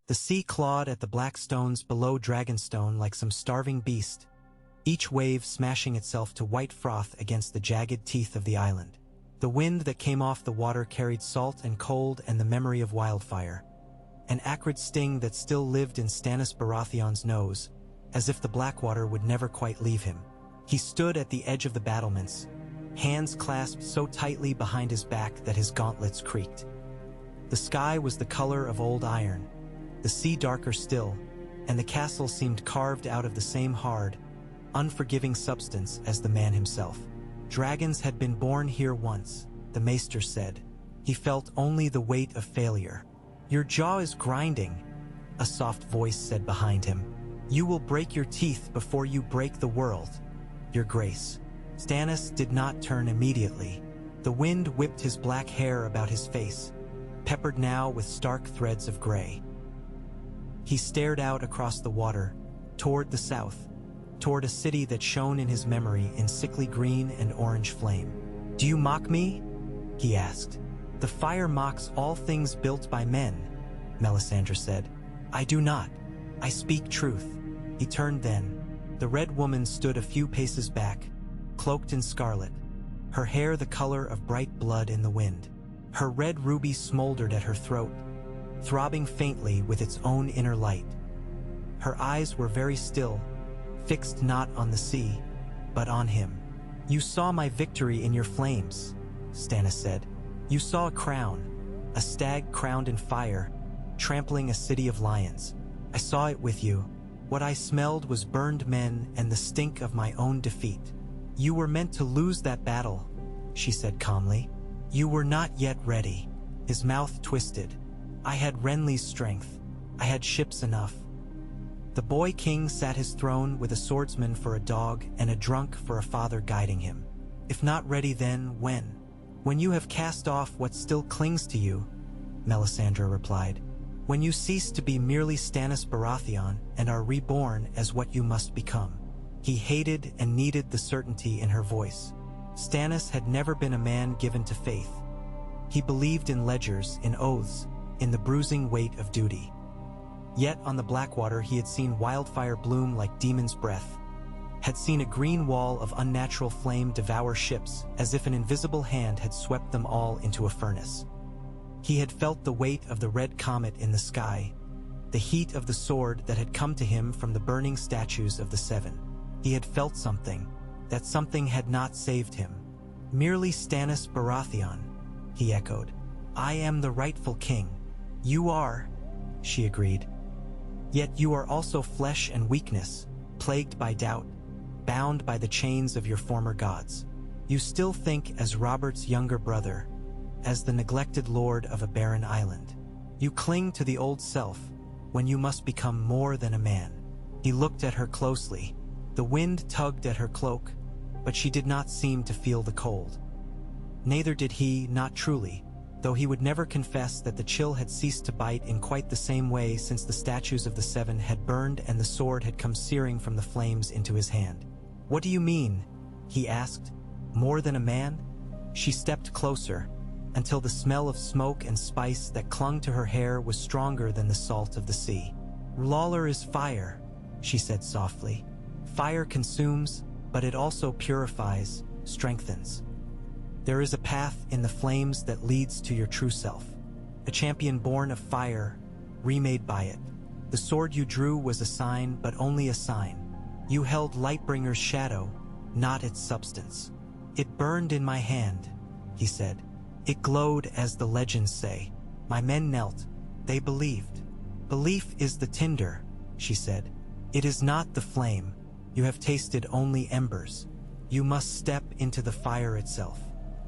The sea clawed at the black stones below Dragonstone like some starving beast, each wave smashing itself to white froth against the jagged teeth of the island. The wind that came off the water carried salt and cold and the memory of wildfire, an acrid sting that still lived in Stannis Baratheon's nose, as if the Blackwater would never quite leave him. He stood at the edge of the battlements, hands clasped so tightly behind his back that his gauntlets creaked. The sky was the color of old iron, the sea darker still, and the castle seemed carved out of the same hard, unforgiving substance as the man himself. Dragons had been born here once, the maester said. He felt only the weight of failure. Your jaw is grinding, a soft voice said behind him. You will break your teeth before you break the world, your grace. Stannis did not turn immediately. The wind whipped his black hair about his face, peppered now with stark threads of gray. He stared out across the water, toward the south, toward a city that shone in his memory in sickly green and orange flame. Do you mock me? He asked. The fire mocks all things built by men, Melisandre said. I do not. I speak truth. He turned then. The red woman stood a few paces back, cloaked in scarlet, her hair the color of bright blood in the wind. Her red ruby smoldered at her throat, throbbing faintly with its own inner light. Her eyes were very still, fixed not on the sea, but on him. You saw my victory in your flames, Stannis said. You saw a crown, a stag crowned in fire, trampling a city of lions. I saw it with you. What I smelled was burned men and the stink of my own defeat. You were meant to lose that battle, she said calmly. You were not yet ready. His mouth twisted. I had Renly's strength. I had ships enough. The boy king sat his throne with a swordsman for a dog and a drunk for a father guiding him. If not ready then, when? When you have cast off what still clings to you, Melisandre replied. When you cease to be merely Stannis Baratheon and are reborn as what you must become. He hated and needed the certainty in her voice. Stannis had never been a man given to faith. He believed in ledgers, in oaths, in the bruising weight of duty. Yet on the Blackwater he had seen wildfire bloom like demon's breath, had seen a green wall of unnatural flame devour ships as if an invisible hand had swept them all into a furnace. He had felt the weight of the red comet in the sky, the heat of the sword that had come to him from the burning statues of the Seven. He had felt something. That something had not saved him. Merely Stannis Baratheon, he echoed. I am the rightful king. You are, she agreed. Yet you are also flesh and weakness, plagued by doubt, bound by the chains of your former gods. You still think as Robert's younger brother, as the neglected lord of a barren island. You cling to the old self, when you must become more than a man. He looked at her closely. The wind tugged at her cloak, but she did not seem to feel the cold. Neither did he, not truly, though he would never confess that the chill had ceased to bite in quite the same way since the statues of the Seven had burned and the sword had come searing from the flames into his hand. What do you mean? He asked. More than a man? She stepped closer, until the smell of smoke and spice that clung to her hair was stronger than the salt of the sea. Lawler is fire, she said softly. Fire consumes, but it also purifies, strengthens. There is a path in the flames that leads to your true self. A champion born of fire, remade by it. The sword you drew was a sign, but only a sign. You held Lightbringer's shadow, not its substance. It burned in my hand, he said. It glowed as the legends say. My men knelt. They believed. Belief is the tinder, she said. It is not the flame. You have tasted only embers. You must step into the fire itself.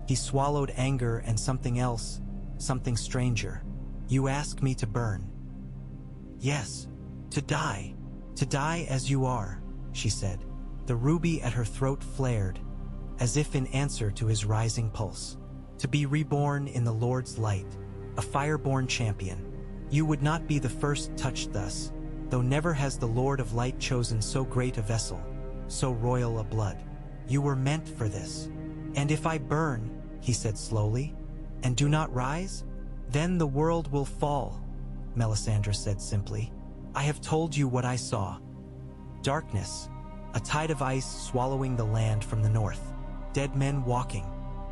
He swallowed anger and something else, something stranger. You ask me to burn. Yes, to die as you are, she said. The ruby at her throat flared, as if in answer to his rising pulse. To be reborn in the Lord's light, a fireborn champion. You would not be the first touched thus, though never has the Lord of Light chosen so great a vessel, so royal a blood. You were meant for this. And if I burn, he said slowly, and do not rise, then the world will fall, Melisandre said simply. I have told you what I saw. Darkness, a tide of ice swallowing the land from the north, dead men walking,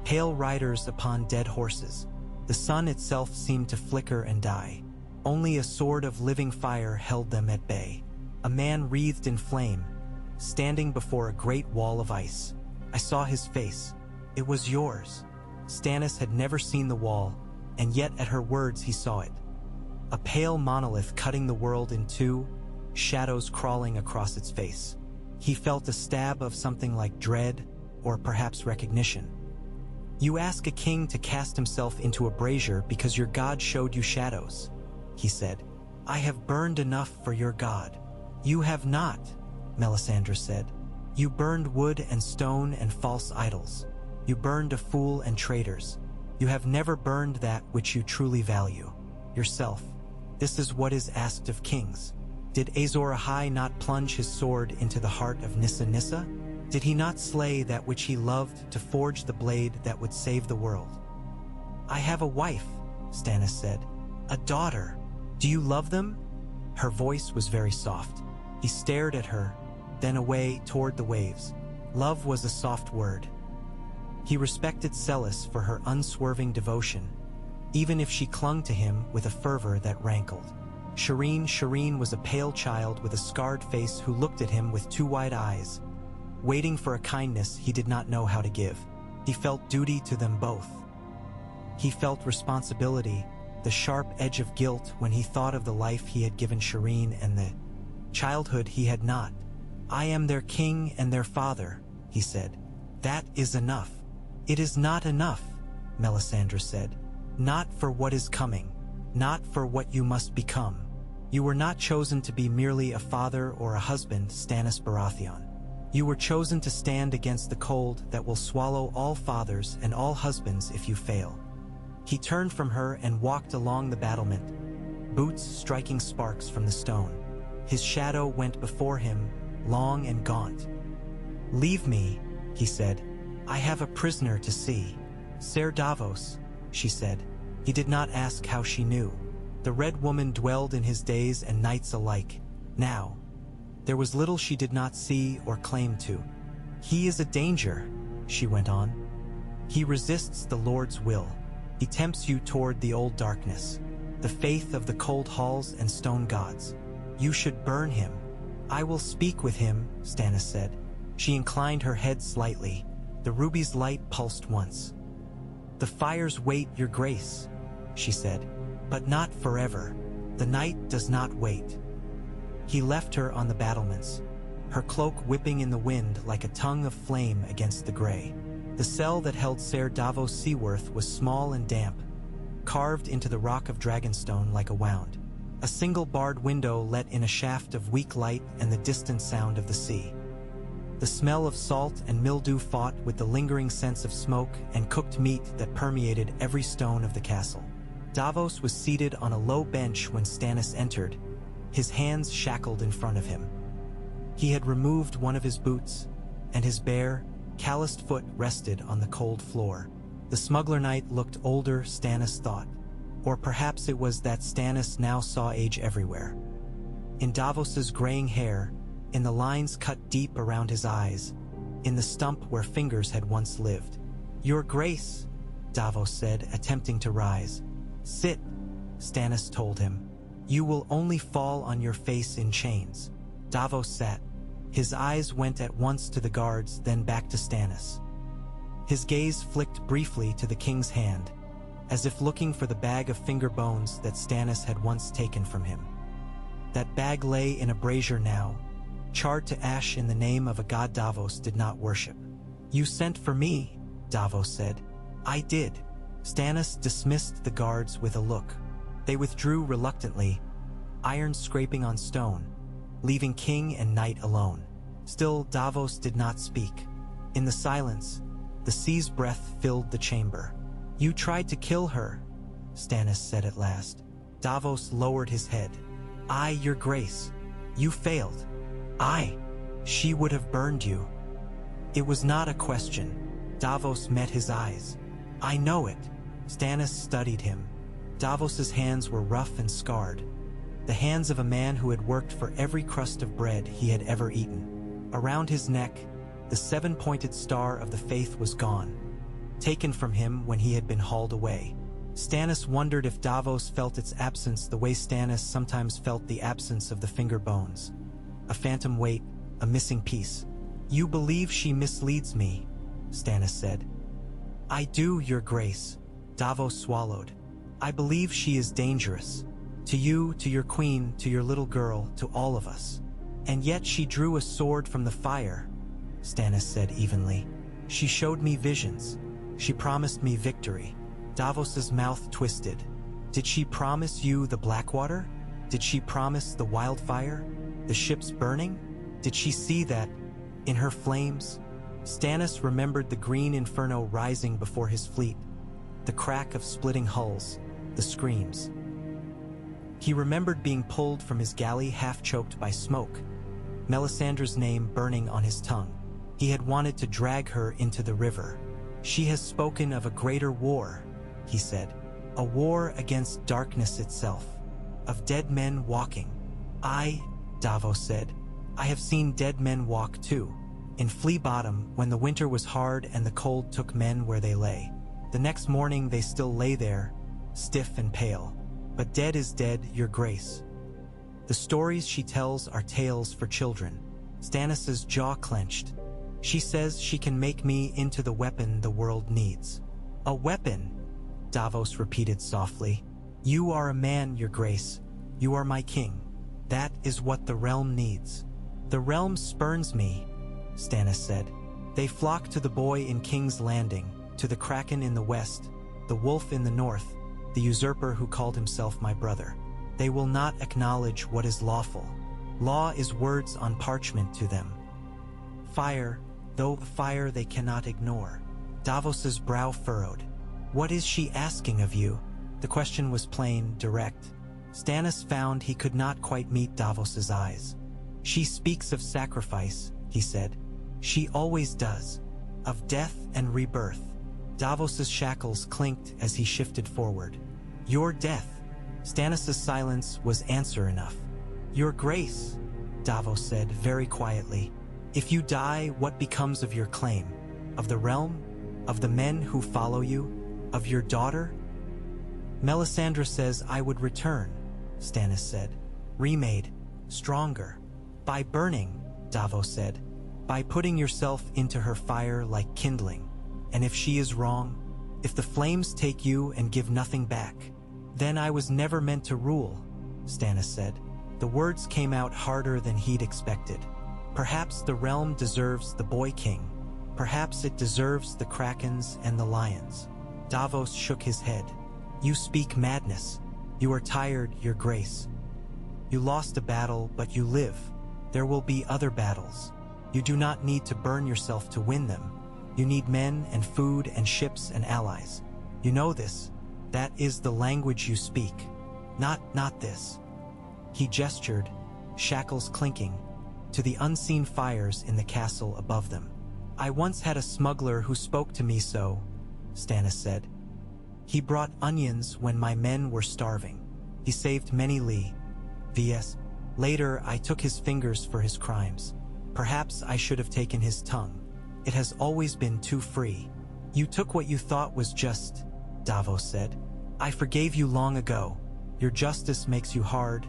pale riders upon dead horses. The sun itself seemed to flicker and die. Only a sword of living fire held them at bay. A man wreathed in flame, standing before a great wall of ice. I saw his face. It was yours. Stannis had never seen the wall, and yet at her words he saw it. A pale monolith cutting the world in two, shadows crawling across its face. He felt a stab of something like dread, or perhaps recognition. You ask a king to cast himself into a brazier because your god showed you shadows, he said. I have burned enough for your god. You have not, Melisandre said. You burned wood and stone and false idols. You burned a fool and traitors. You have never burned that which you truly value, yourself. This is what is asked of kings. Did Azor Ahai not plunge his sword into the heart of Nissa Nissa? Did he not slay that which he loved to forge the blade that would save the world? I have a wife, Stannis said. A daughter. Do you love them? Her voice was very soft. He stared at her, then away toward the waves. Love was a soft word. He respected Celis for her unswerving devotion, even if she clung to him with a fervor that rankled. Shireen was a pale child with a scarred face who looked at him with two wide eyes, waiting for a kindness he did not know how to give. He felt duty to them both. He felt responsibility, the sharp edge of guilt when he thought of the life he had given Shireen and the childhood he had not. I am their king and their father, he said. That is enough. It is not enough, Melisandre said. Not for what is coming, not for what you must become. You were not chosen to be merely a father or a husband, Stannis Baratheon. You were chosen to stand against the cold that will swallow all fathers and all husbands if you fail. He turned from her and walked along the battlement, boots striking sparks from the stone. His shadow went before him, long and gaunt. Leave me, he said. I have a prisoner to see. Ser Davos, she said. He did not ask how she knew. The Red Woman dwelled in his days and nights alike. Now, there was little she did not see or claim to. He is a danger, she went on. He resists the Lord's will. He tempts you toward the old darkness, the faith of the cold halls and stone gods. You should burn him. I will speak with him, Stannis said. She inclined her head slightly. The ruby's light pulsed once. The fires wait, your grace, she said, but not forever. The night does not wait. He left her on the battlements, her cloak whipping in the wind like a tongue of flame against the gray. The cell that held Ser Davos Seaworth was small and damp, carved into the rock of Dragonstone like a wound. A single barred window let in a shaft of weak light and the distant sound of the sea. The smell of salt and mildew fought with the lingering sense of smoke and cooked meat that permeated every stone of the castle. Davos was seated on a low bench when Stannis entered, his hands shackled in front of him. He had removed one of his boots, and his bare, calloused foot rested on the cold floor. The smuggler knight looked older, Stannis thought. Or perhaps it was that Stannis now saw age everywhere. In Davos's graying hair, in the lines cut deep around his eyes, in the stump where fingers had once lived. Your Grace, Davos said, attempting to rise. Sit, Stannis told him. You will only fall on your face in chains. Davos sat. His eyes went at once to the guards, then back to Stannis. His gaze flicked briefly to the king's hand, as if looking for the bag of finger bones that Stannis had once taken from him. That bag lay in a brazier now, charred to ash in the name of a god Davos did not worship. You sent for me, Davos said. I did. Stannis dismissed the guards with a look. They withdrew reluctantly, iron scraping on stone, leaving king and knight alone. Still, Davos did not speak. In the silence, the sea's breath filled the chamber. You tried to kill her, Stannis said at last. Davos lowered his head. I, your grace. You failed. She would have burned you. It was not a question. Davos met his eyes. I know it. Stannis studied him. Davos's hands were rough and scarred, the hands of a man who had worked for every crust of bread he had ever eaten. Around his neck, the seven-pointed star of the faith was gone, taken from him when he had been hauled away. Stannis wondered if Davos felt its absence the way Stannis sometimes felt the absence of the finger bones. A phantom weight, a missing piece. "You believe she misleads me," Stannis said. "I do, Your Grace," Davos swallowed. "I believe she is dangerous. To you, to your queen, to your little girl, to all of us. And yet she drew a sword from the fire," Stannis said evenly. "She showed me visions. She promised me victory." Davos's mouth twisted. "Did she promise you the Blackwater? Did she promise the wildfire? The ships burning? Did she see that in her flames?" Stannis remembered the green inferno rising before his fleet, the crack of splitting hulls, the screams. He remembered being pulled from his galley half-choked by smoke, Melisandre's name burning on his tongue. He had wanted to drag her into the river. "She has spoken of a greater war," he said. "A war against darkness itself, of dead men walking." Davos said. "I have seen dead men walk too. In Flea Bottom, when the winter was hard and the cold took men where they lay. The next morning they still lay there, stiff and pale. But dead is dead, Your Grace. The stories she tells are tales for children." Stannis's jaw clenched. "She says she can make me into the weapon the world needs." "A weapon?" Davos repeated softly. "You are a man, Your Grace. You are my king. That is what the realm needs." "The realm spurns me," Stannis said. "They flock to the boy in King's Landing, to the kraken in the west, the wolf in the north, the usurper who called himself my brother. They will not acknowledge what is lawful. Law is words on parchment to them. Fire, though fire they cannot ignore." Davos's brow furrowed. "What is she asking of you?" The question was plain, direct. Stannis found he could not quite meet Davos's eyes. "She speaks of sacrifice," he said. "She always does. Of death and rebirth." Davos's shackles clinked as he shifted forward. "Your death." Stannis's silence was answer enough. "Your Grace," Davos said very quietly. "If you die, what becomes of your claim? Of the realm? Of the men who follow you? Of your daughter?" "Melisandre says I would return," Stannis said. "Remade, stronger." "By burning," Davos said. "By putting yourself into her fire like kindling. And if she is wrong, if the flames take you and give nothing back, then I was never meant to rule," Stannis said. The words came out harder than he'd expected. "Perhaps the realm deserves the boy king. Perhaps it deserves the krakens and the lions." Davos shook his head. "You speak madness. You are tired, Your Grace. You lost a battle, but you live. There will be other battles. You do not need to burn yourself to win them. You need men and food and ships and allies. You know this. That is the language you speak. Not this." He gestured, shackles clinking, to the unseen fires in the castle above them. "I once had a smuggler who spoke to me so," Stannis said. "He brought onions when my men were starving. He saved many vs. Later, I took his fingers for his crimes. Perhaps I should have taken his tongue. It has always been too free." "You took what you thought was just," Davos said. "I forgave you long ago. Your justice makes you hard,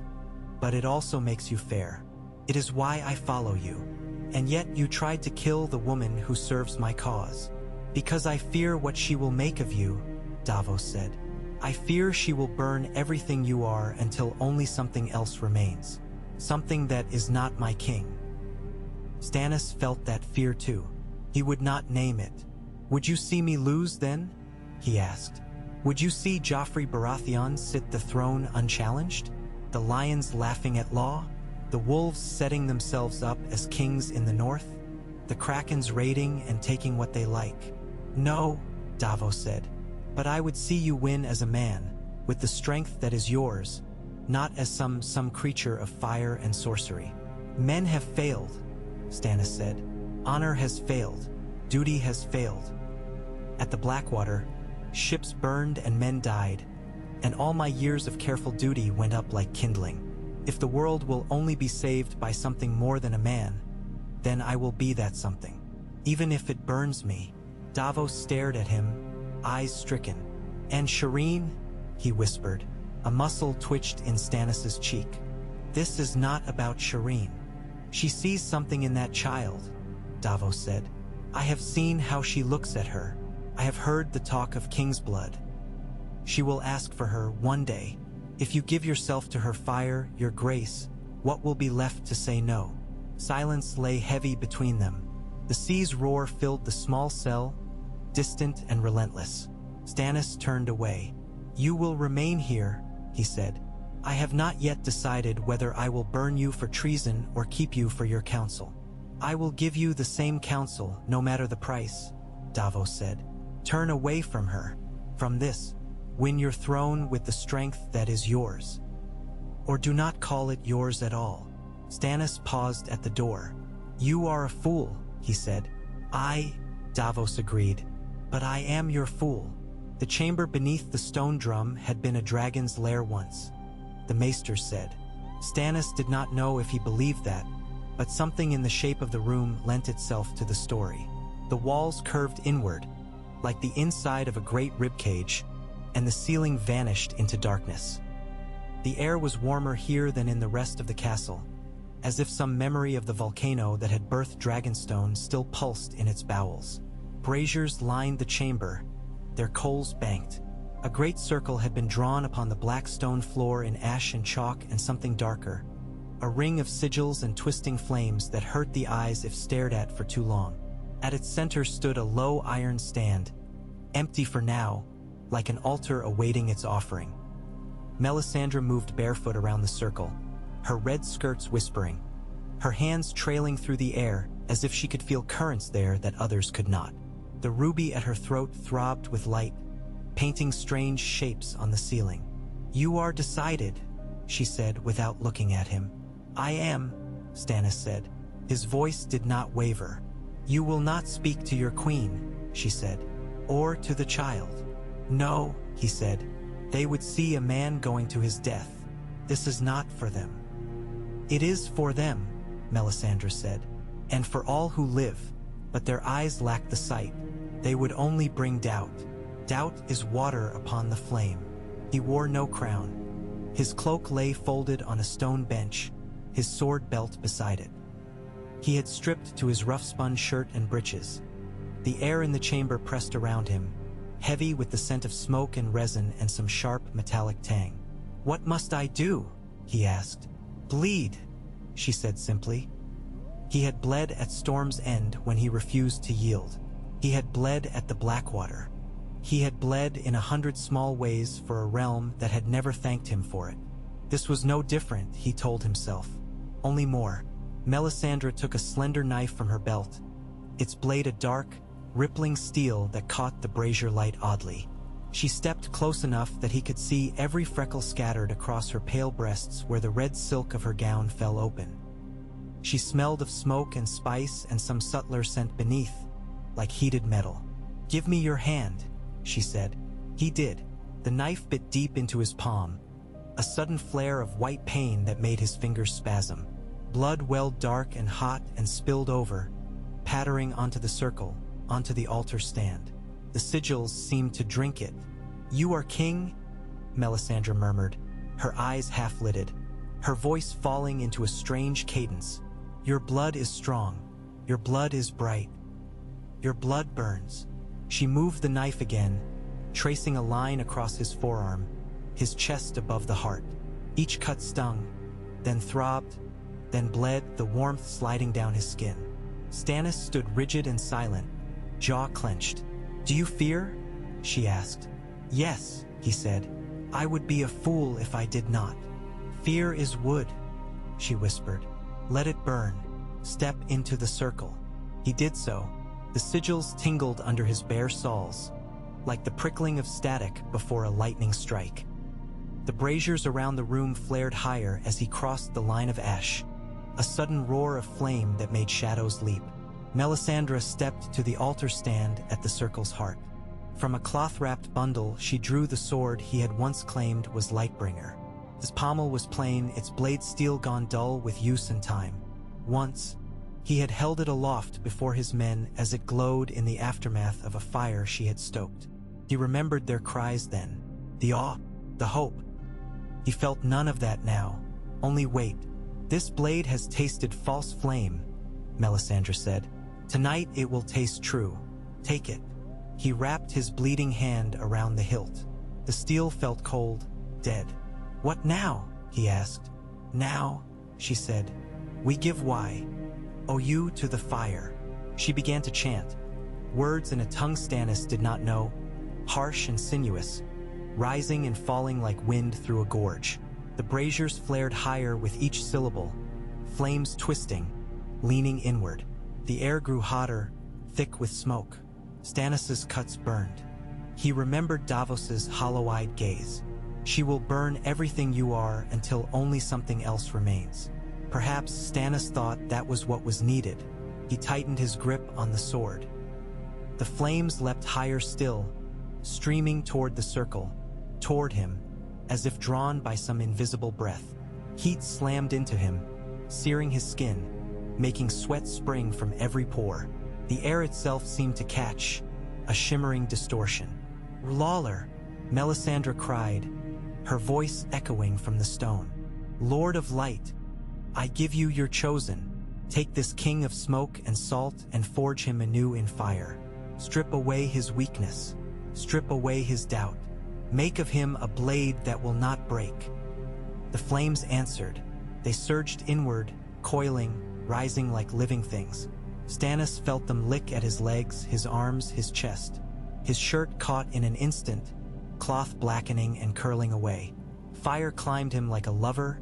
but it also makes you fair. It is why I follow you. And yet you tried to kill the woman who serves my cause. Because I fear what she will make of you," Davos said. "I fear she will burn everything you are until only something else remains. Something that is not my king." Stannis felt that fear too. He would not name it. "Would you see me lose then?" he asked. "Would you see Joffrey Baratheon sit the throne unchallenged? The lions laughing at law? The wolves setting themselves up as kings in the north? The krakens raiding and taking what they like?" "No," Davos said. "But I would see you win as a man, with the strength that is yours, not as some creature of fire and sorcery." "Men have failed," Stannis said. "Honor has failed. Duty has failed. At the Blackwater, ships burned and men died, and all my years of careful duty went up like kindling. If the world will only be saved by something more than a man, then I will be that something. Even if it burns me." Davos stared at him, eyes stricken. "And Shireen?" he whispered. A muscle twitched in Stannis's cheek. "This is not about Shireen. She sees something in that child," Davos said. "I have seen how she looks at her. I have heard the talk of king's blood. She will ask for her one day. If you give yourself to her fire, your grace, what will be left to say no?" Silence lay heavy between them. The sea's roar filled the small cell, distant and relentless. Stannis turned away. "You will remain here," he said. "I have not yet decided whether I will burn you for treason or keep you for your counsel." "I will give you the same counsel, no matter the price," Davos said. "Turn away from her, from this. Win your throne with the strength that is yours. Or do not call it yours at all." Stannis paused at the door. "You are a fool," he said. Davos agreed. "But I am your fool." The chamber beneath the stone drum had been a dragon's lair once, the maester said. Stannis did not know if he believed that, but something in the shape of the room lent itself to the story. The walls curved inward, like the inside of a great ribcage, and the ceiling vanished into darkness. The air was warmer here than in the rest of the castle, as if some memory of the volcano that had birthed Dragonstone still pulsed in its bowels. Braziers lined the chamber, their coals banked. A great circle had been drawn upon the black stone floor in ash and chalk and something darker, a ring of sigils and twisting flames that hurt the eyes if stared at for too long. At its center stood a low iron stand, empty for now, like an altar awaiting its offering. Melisandre moved barefoot around the circle, her red skirts whispering, her hands trailing through the air as if she could feel currents there that others could not. The ruby at her throat throbbed with light, painting strange shapes on the ceiling. "You are decided," she said without looking at him. "I am," Stannis said. His voice did not waver. "You will not speak to your queen," she said, "or to the child." "No," he said. "They would see a man going to his death. This is not for them." "It is for them," Melisandre said, "and for all who live." But their eyes lacked the sight. They would only bring doubt. Doubt is water upon the flame. He wore no crown. His cloak lay folded on a stone bench, his sword belt beside it. He had stripped to his rough-spun shirt and breeches. The air in the chamber pressed around him, heavy with the scent of smoke and resin and some sharp metallic tang. "What must I do?" he asked. "Bleed," she said simply. He had bled at Storm's End when he refused to yield. He had bled at the Blackwater. He had bled in 100 small ways for a realm that had never thanked him for it. This was no different, he told himself. Only more. Melisandre took a slender knife from her belt, its blade a dark, rippling steel that caught the brazier light oddly. She stepped close enough that he could see every freckle scattered across her pale breasts where the red silk of her gown fell open. She smelled of smoke and spice and some subtler scent beneath, like heated metal. "Give me your hand," she said. He did. The knife bit deep into his palm, a sudden flare of white pain that made his fingers spasm. Blood welled dark and hot and spilled over, pattering onto the circle, onto the altar stand. The sigils seemed to drink it. "You are king?" Melisandre murmured, her eyes half-lidded, her voice falling into a strange cadence. "Your blood is strong. Your blood is bright. Your blood burns." She moved the knife again, tracing a line across his forearm, his chest above the heart. Each cut stung, then throbbed, then bled, the warmth sliding down his skin. Stannis stood rigid and silent, jaw clenched. "Do you fear?" she asked. "Yes," he said. "I would be a fool if I did not." "Fear is wood," she whispered. "Let it burn. Step into the circle." He did so. The sigils tingled under his bare soles, like the prickling of static before a lightning strike. The braziers around the room flared higher as he crossed the line of ash, a sudden roar of flame that made shadows leap. Melisandre stepped to the altar stand at the circle's heart. From a cloth-wrapped bundle, she drew the sword he had once claimed was Lightbringer. His pommel was plain, its blade steel gone dull with use and time. Once, he had held it aloft before his men as it glowed in the aftermath of a fire she had stoked. He remembered their cries then, the awe, the hope. He felt none of that now, only weight. "This blade has tasted false flame," Melisandre said. "Tonight it will taste true. Take it." He wrapped his bleeding hand around the hilt. The steel felt cold, dead. "What now?" he asked. "Now," she said, "we give why. Owe you to the fire." She began to chant, words in a tongue Stannis did not know, harsh and sinuous, rising and falling like wind through a gorge. The braziers flared higher with each syllable, flames twisting, leaning inward. The air grew hotter, thick with smoke. Stannis's cuts burned. He remembered Davos's hollow-eyed gaze. "She will burn everything you are until only something else remains." Perhaps Stannis thought that was what was needed. He tightened his grip on the sword. The flames leapt higher still, streaming toward the circle, toward him, as if drawn by some invisible breath. Heat slammed into him, searing his skin, making sweat spring from every pore. The air itself seemed to catch, a shimmering distortion. "Lawler," Melisandre cried, her voice echoing from the stone. "Lord of Light, I give you your chosen. Take this king of smoke and salt and forge him anew in fire. Strip away his weakness. Strip away his doubt. Make of him a blade that will not break." The flames answered. They surged inward, coiling, rising like living things. Stannis felt them lick at his legs, his arms, his chest. His shirt caught in an instant, cloth blackening and curling away. Fire climbed him like a lover,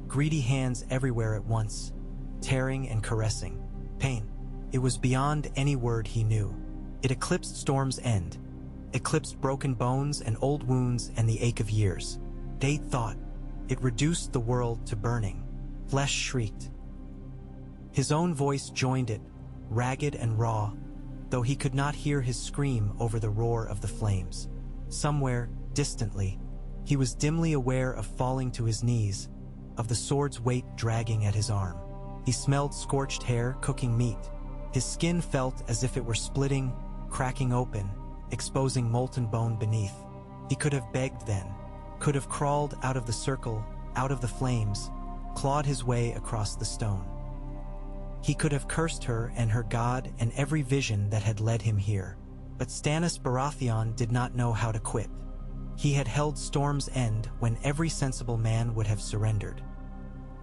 greedy hands everywhere at once, tearing and caressing. Pain. It was beyond any word he knew. It eclipsed Storm's End, eclipsed broken bones and old wounds and the ache of years. Date thought. It reduced the world to burning. Flesh shrieked. His own voice joined it, ragged and raw, though he could not hear his scream over the roar of the flames. Somewhere, distantly, he was dimly aware of falling to his knees, of the sword's weight dragging at his arm. He smelled scorched hair, cooking meat. His skin felt as if it were splitting, cracking open, exposing molten bone beneath. He could have begged then, could have crawled out of the circle, out of the flames, clawed his way across the stone. He could have cursed her and her god and every vision that had led him here. But Stannis Baratheon did not know how to quit. He had held Storm's End when every sensible man would have surrendered.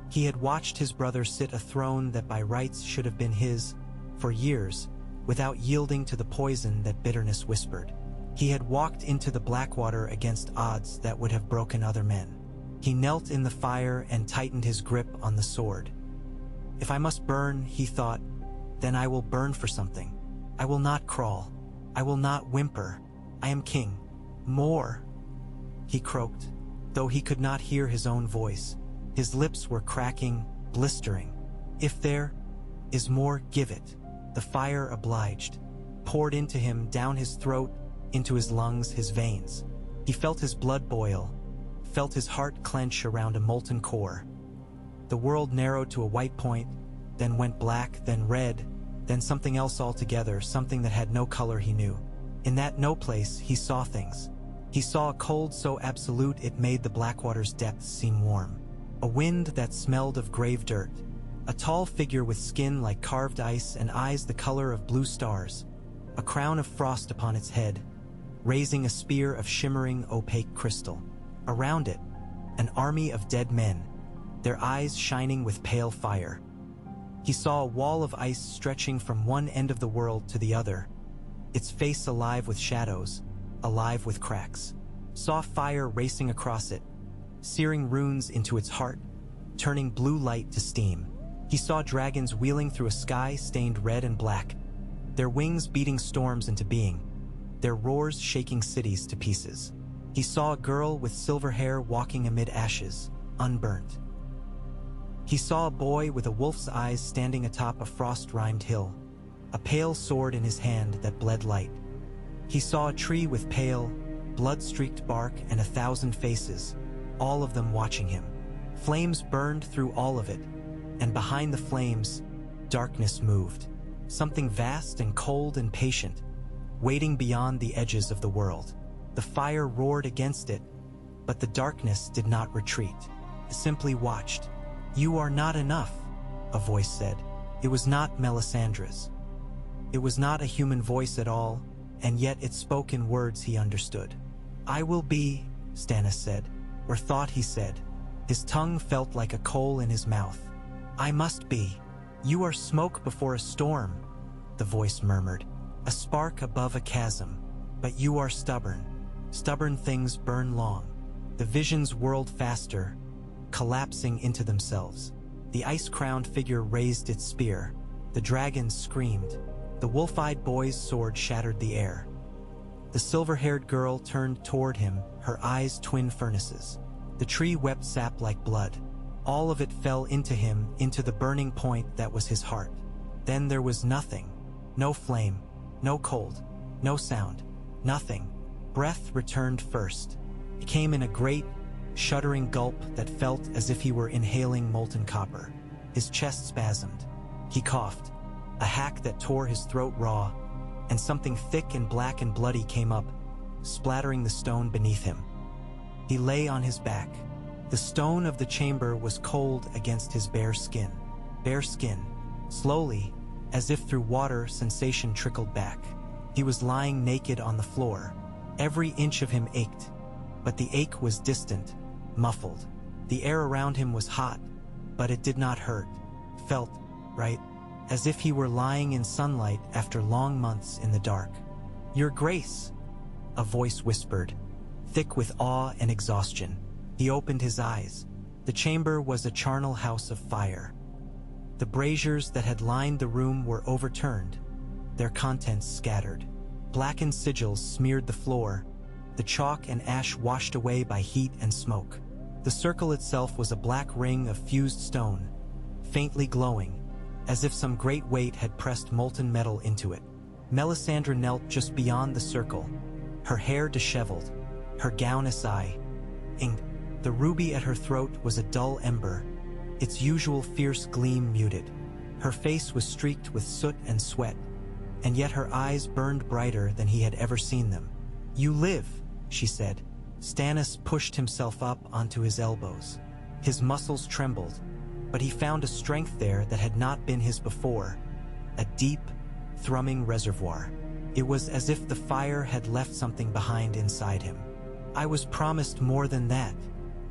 He had watched his brother sit a throne that by rights should have been his, for years, without yielding to the poison that bitterness whispered. He had walked into the Blackwater against odds that would have broken other men. He knelt in the fire and tightened his grip on the sword. "If I must burn," he thought, "then I will burn for something. I will not crawl. I will not whimper. I am king. More," he croaked, though he could not hear his own voice. His lips were cracking, blistering. "If there is more, give it." The fire obliged, poured into him, down his throat, into his lungs, his veins. He felt his blood boil, felt his heart clench around a molten core. The world narrowed to a white point, then went black, then red, then something else altogether, something that had no color he knew. In that no place, he saw things. He saw a cold so absolute it made the Blackwater's depths seem warm. A wind that smelled of grave dirt. A tall figure with skin like carved ice and eyes the color of blue stars. A crown of frost upon its head, raising a spear of shimmering, opaque crystal. Around it, an army of dead men, their eyes shining with pale fire. He saw a wall of ice stretching from one end of the world to the other, its face alive with shadows, alive with cracks. Saw fire racing across it, searing runes into its heart, turning blue light to steam. He saw dragons wheeling through a sky stained red and black, their wings beating storms into being, their roars shaking cities to pieces. He saw a girl with silver hair walking amid ashes, unburnt. He saw a boy with a wolf's eyes standing atop a frost-rimed hill, a pale sword in his hand that bled light. He saw a tree with pale, blood-streaked bark and 1,000 faces, all of them watching him. Flames burned through all of it, and behind the flames, darkness moved. Something vast and cold and patient, waiting beyond the edges of the world. The fire roared against it, but the darkness did not retreat. It simply watched. "You are not enough," a voice said. It was not Melisandre's. It was not a human voice at all, and yet it spoke in words he understood. "I will be," Stannis said, or thought he said. His tongue felt like a coal in his mouth. "I must be." "You are smoke before a storm," the voice murmured. "A spark above a chasm. But you are stubborn. Stubborn things burn long." The visions whirled faster, collapsing into themselves. The ice-crowned figure raised its spear. The dragons screamed. The wolf-eyed boy's sword shattered the air. The silver-haired girl turned toward him, her eyes twin furnaces. The tree wept sap like blood. All of it fell into him, into the burning point that was his heart. Then there was nothing. No flame, no cold, no sound, nothing. Breath returned first. It came in a great, shuddering gulp that felt as if he were inhaling molten copper. His chest spasmed. He coughed, a hack that tore his throat raw, and something thick and black and bloody came up, splattering the stone beneath him. He lay on his back. The stone of the chamber was cold against his bare skin. Bare skin. Slowly, as if through water, sensation trickled back. He was lying naked on the floor. Every inch of him ached, but the ache was distant, muffled. The air around him was hot, but it did not hurt. Felt right, as if he were lying in sunlight after long months in the dark. "Your Grace," a voice whispered, thick with awe and exhaustion. He opened his eyes. The chamber was a charnel house of fire. The braziers that had lined the room were overturned, their contents scattered. Blackened sigils smeared the floor, the chalk and ash washed away by heat and smoke. The circle itself was a black ring of fused stone, faintly glowing, as if some great weight had pressed molten metal into it. Melisandre knelt just beyond the circle, her hair disheveled, her gown aside. The ruby at her throat was a dull ember, its usual fierce gleam muted. Her face was streaked with soot and sweat, and yet her eyes burned brighter than he had ever seen them. "You live," she said. Stannis pushed himself up onto his elbows. His muscles trembled, but he found a strength there that had not been his before, a deep, thrumming reservoir. It was as if the fire had left something behind inside him. "I was promised more than that,"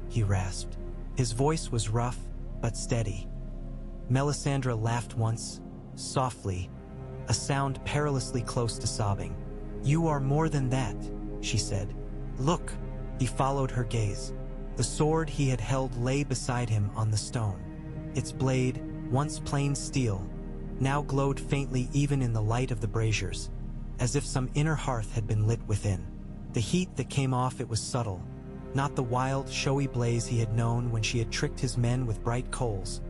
he rasped. His voice was rough, but steady. Melisandre laughed once, softly, a sound perilously close to sobbing. "You are more than that," she said. "Look." He followed her gaze. The sword he had held lay beside him on the stone. Its blade, once plain steel, now glowed faintly even in the light of the braziers, as if some inner hearth had been lit within. The heat that came off it was subtle, not the wild, showy blaze he had known when she had tricked his men with bright coals,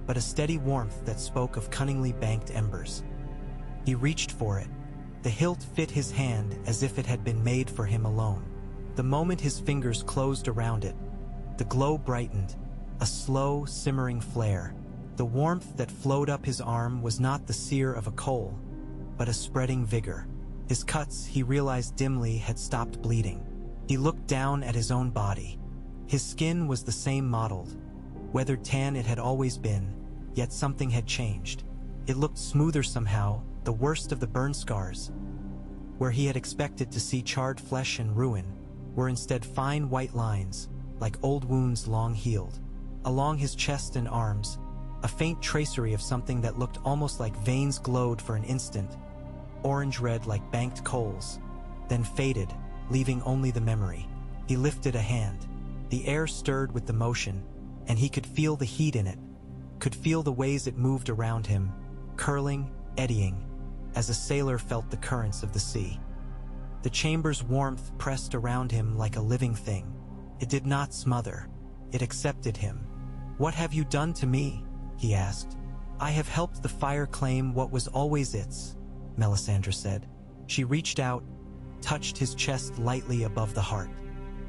but a steady warmth that spoke of cunningly banked embers. He reached for it. The hilt fit his hand as if it had been made for him alone. The moment his fingers closed around it, the glow brightened, a slow, simmering flare. The warmth that flowed up his arm was not the sear of a coal, but a spreading vigor. His cuts, he realized dimly, had stopped bleeding. He looked down at his own body. His skin was the same mottled, weathered tan it had always been, yet something had changed. It looked smoother somehow, the worst of the burn scars. Where he had expected to see charred flesh and ruin, were instead fine white lines, like old wounds long healed. Along his chest and arms, a faint tracery of something that looked almost like veins glowed for an instant, orange-red like banked coals, then faded, leaving only the memory. He lifted a hand. The air stirred with the motion, and he could feel the heat in it, could feel the ways it moved around him, curling, eddying, as a sailor felt the currents of the sea. The chamber's warmth pressed around him like a living thing. It did not smother. It accepted him. "What have you done to me?" he asked. "I have helped the fire claim what was always its," Melisandre said. She reached out, touched his chest lightly above the heart.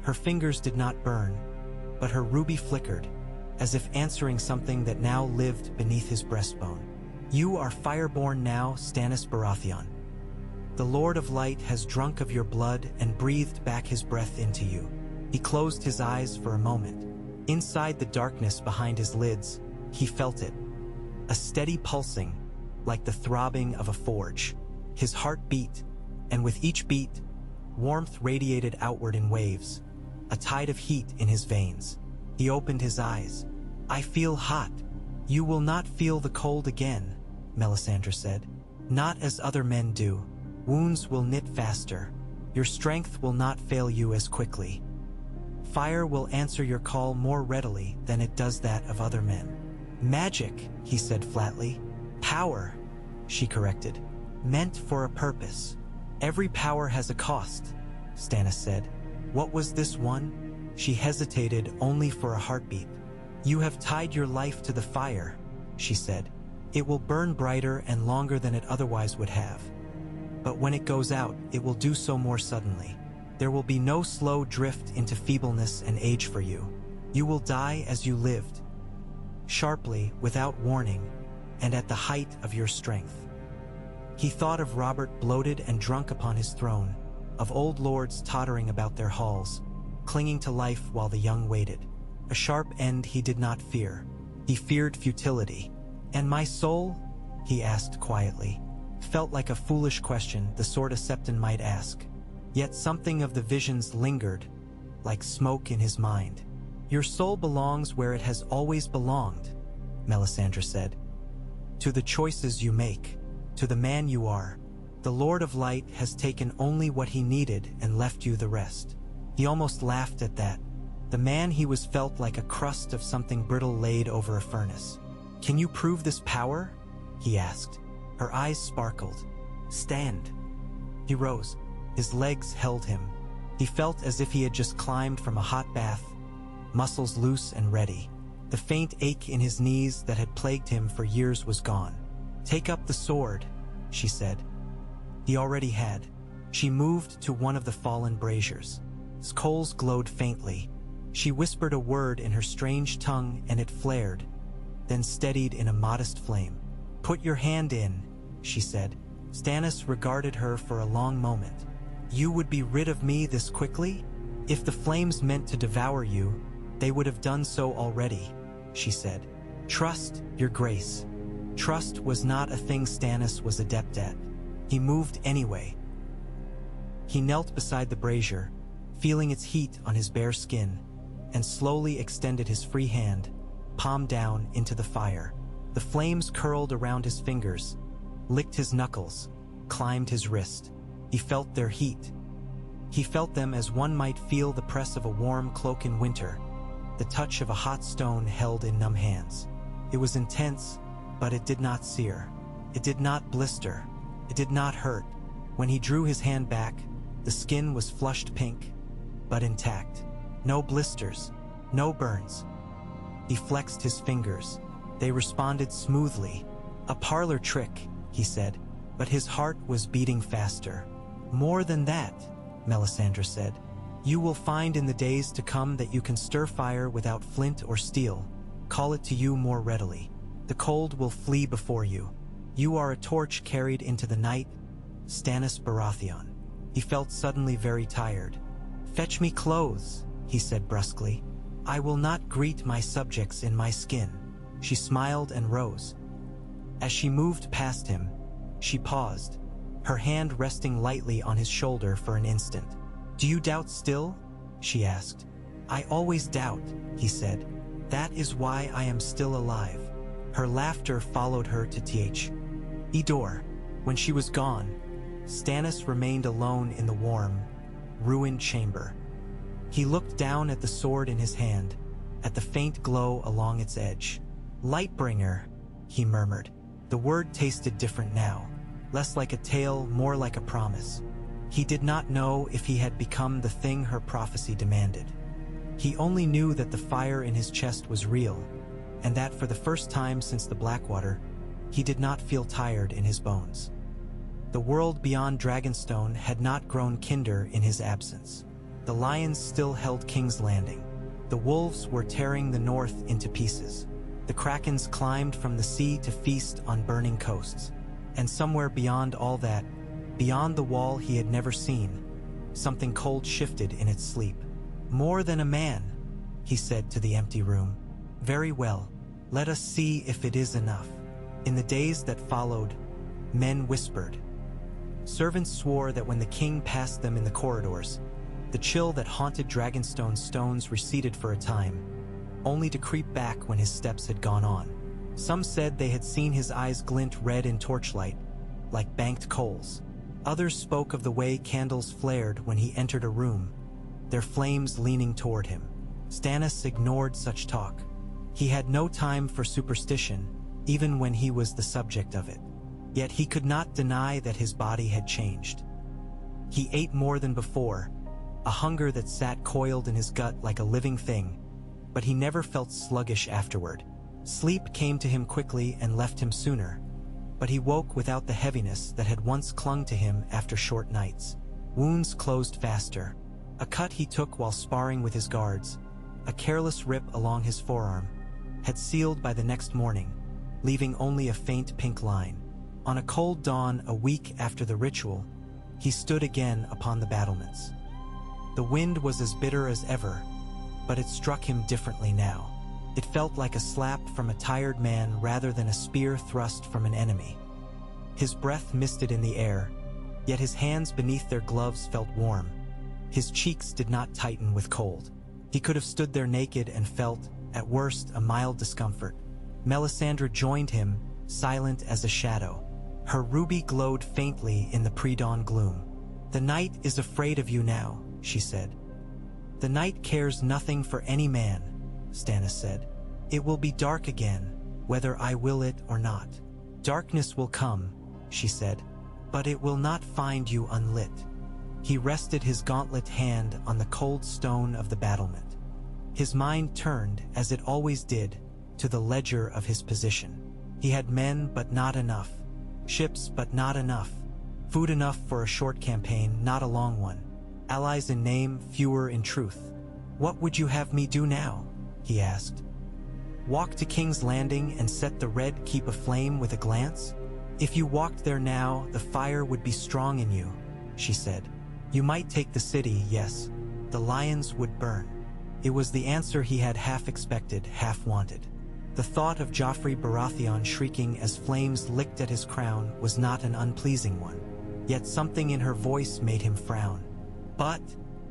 Her fingers did not burn, but her ruby flickered, as if answering something that now lived beneath his breastbone. You are Fireborn now, Stannis Baratheon. The Lord of Light has drunk of your blood and breathed back his breath into you. He closed his eyes for a moment. Inside the darkness behind his lids, he felt it. A steady pulsing, like the throbbing of a forge. His heart beat, and with each beat, warmth radiated outward in waves, a tide of heat in his veins. He opened his eyes. I feel hot. You will not feel the cold again, Melisandre said. Not as other men do. Wounds will knit faster. Your strength will not fail you as quickly. Fire will answer your call more readily than it does that of other men. Magic, he said flatly. Power, she corrected. Meant for a purpose. Every power has a cost, Stannis said. What was this one? She hesitated only for a heartbeat. You have tied your life to the fire, she said. It will burn brighter and longer than it otherwise would have. But when it goes out, it will do so more suddenly. There will be no slow drift into feebleness and age for you. You will die as you lived, sharply, without warning, and at the height of your strength. He thought of Robert bloated and drunk upon his throne, of old lords tottering about their halls, clinging to life while the young waited. A sharp end he did not fear. He feared futility. And my soul? He asked quietly. Felt like a foolish question, the sort a Septon might ask. Yet something of the visions lingered, like smoke in his mind. Your soul belongs where it has always belonged, Melisandre said. To the choices you make, to the man you are. The Lord of Light has taken only what he needed and left you the rest. He almost laughed at that. The man he was felt like a crust of something brittle laid over a furnace. Can you prove this power? He asked. Her eyes sparkled. Stand. He rose. His legs held him. He felt as if he had just climbed from a hot bath, muscles loose and ready. The faint ache in his knees that had plagued him for years was gone. Take up the sword, she said. He already had. She moved to one of the fallen braziers. Its coals glowed faintly. She whispered a word in her strange tongue and it flared, then steadied in a modest flame. Put your hand in, she said. Stannis regarded her for a long moment. You would be rid of me this quickly? If the flames meant to devour you, they would have done so already, she said. Trust, your grace. Trust was not a thing Stannis was adept at. He moved anyway. He knelt beside the brazier, feeling its heat on his bare skin, and slowly extended his free hand, palm down, into the fire. The flames curled around his fingers, licked his knuckles, climbed his wrist. He felt their heat. He felt them as one might feel the press of a warm cloak in winter, the touch of a hot stone held in numb hands. It was intense, but it did not sear. It did not blister. It did not hurt. When he drew his hand back, the skin was flushed pink, but intact. No blisters, no burns. He flexed his fingers. They responded smoothly. A parlor trick, he said, but his heart was beating faster. More than that, Melisandre said. You will find in the days to come that you can stir fire without flint or steel. Call it to you more readily. The cold will flee before you. You are a torch carried into the night, Stannis Baratheon. He felt suddenly very tired. Fetch me clothes, he said brusquely. I will not greet my subjects in my skin. She smiled and rose. As she moved past him, she paused, her hand resting lightly on his shoulder for an instant. Do you doubt still? She asked. I always doubt, he said. That is why I am still alive. Her laughter followed her to Edor. When she was gone, Stannis remained alone in the warm, ruined chamber. He looked down at the sword in his hand, at the faint glow along its edge. Lightbringer, he murmured. The word tasted different now, less like a tale, more like a promise. He did not know if he had become the thing her prophecy demanded. He only knew that the fire in his chest was real, and that for the first time since the Blackwater, he did not feel tired in his bones. The world beyond Dragonstone had not grown kinder in his absence. The lions still held King's Landing. The wolves were tearing the north into pieces. The krakens climbed from the sea to feast on burning coasts. And somewhere beyond all that, beyond the wall he had never seen, something cold shifted in its sleep. "More than a man," he said to the empty room. "Very well, let us see if it is enough." In the days that followed, men whispered. Servants swore that when the king passed them in the corridors, the chill that haunted Dragonstone's stones receded for a time, only to creep back when his steps had gone on. Some said they had seen his eyes glint red in torchlight, like banked coals. Others spoke of the way candles flared when he entered a room, their flames leaning toward him. Stannis ignored such talk. He had no time for superstition, even when he was the subject of it. Yet he could not deny that his body had changed. He ate more than before, a hunger that sat coiled in his gut like a living thing, but he never felt sluggish afterward. Sleep came to him quickly and left him sooner, but he woke without the heaviness that had once clung to him after short nights. Wounds closed faster. A cut he took while sparring with his guards, a careless rip along his forearm, had sealed by the next morning, leaving only a faint pink line. On a cold dawn a week after the ritual, he stood again upon the battlements. The wind was as bitter as ever, but it struck him differently now. It felt like a slap from a tired man rather than a spear thrust from an enemy. His breath misted in the air, yet his hands beneath their gloves felt warm. His cheeks did not tighten with cold. He could have stood there naked and felt, at worst, a mild discomfort. Melisandre joined him, silent as a shadow. Her ruby glowed faintly in the pre-dawn gloom. "The night is afraid of you now," she said. "The night cares nothing for any man," Stannis said. "It will be dark again, whether I will it or not." "Darkness will come," she said, "but it will not find you unlit." He rested his gauntlet hand on the cold stone of the battlement. His mind turned, as it always did, to the ledger of his position. He had men, but not enough. Ships, but not enough. Food enough for a short campaign, not a long one. Allies in name, fewer in truth. "What would you have me do now?" he asked. "Walk to King's Landing and set the Red Keep aflame with a glance? If you walked there now, the fire would be strong in you," she said. "You might take the city, yes. The lions would burn." It was the answer he had half expected, half wanted. The thought of Joffrey Baratheon shrieking as flames licked at his crown was not an unpleasing one. Yet something in her voice made him frown. "But,"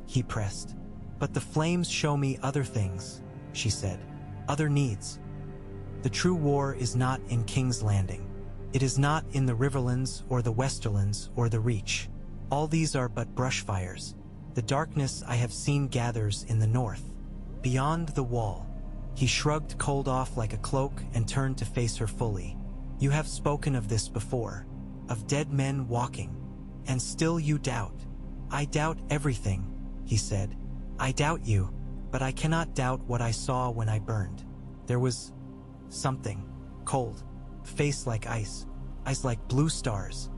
he pressed. "But the flames show me other things," she said. "Other needs. The true war is not in King's Landing. It is not in the Riverlands or the Westerlands or the Reach. All these are but brush fires. The darkness I have seen gathers in the north, beyond the wall." He shrugged cold off like a cloak and turned to face her fully. "You have spoken of this before, of dead men walking, and still you doubt." "I doubt everything," he said. "I doubt you, but I cannot doubt what I saw when I burned. There was something, cold, face like ice, eyes like blue stars.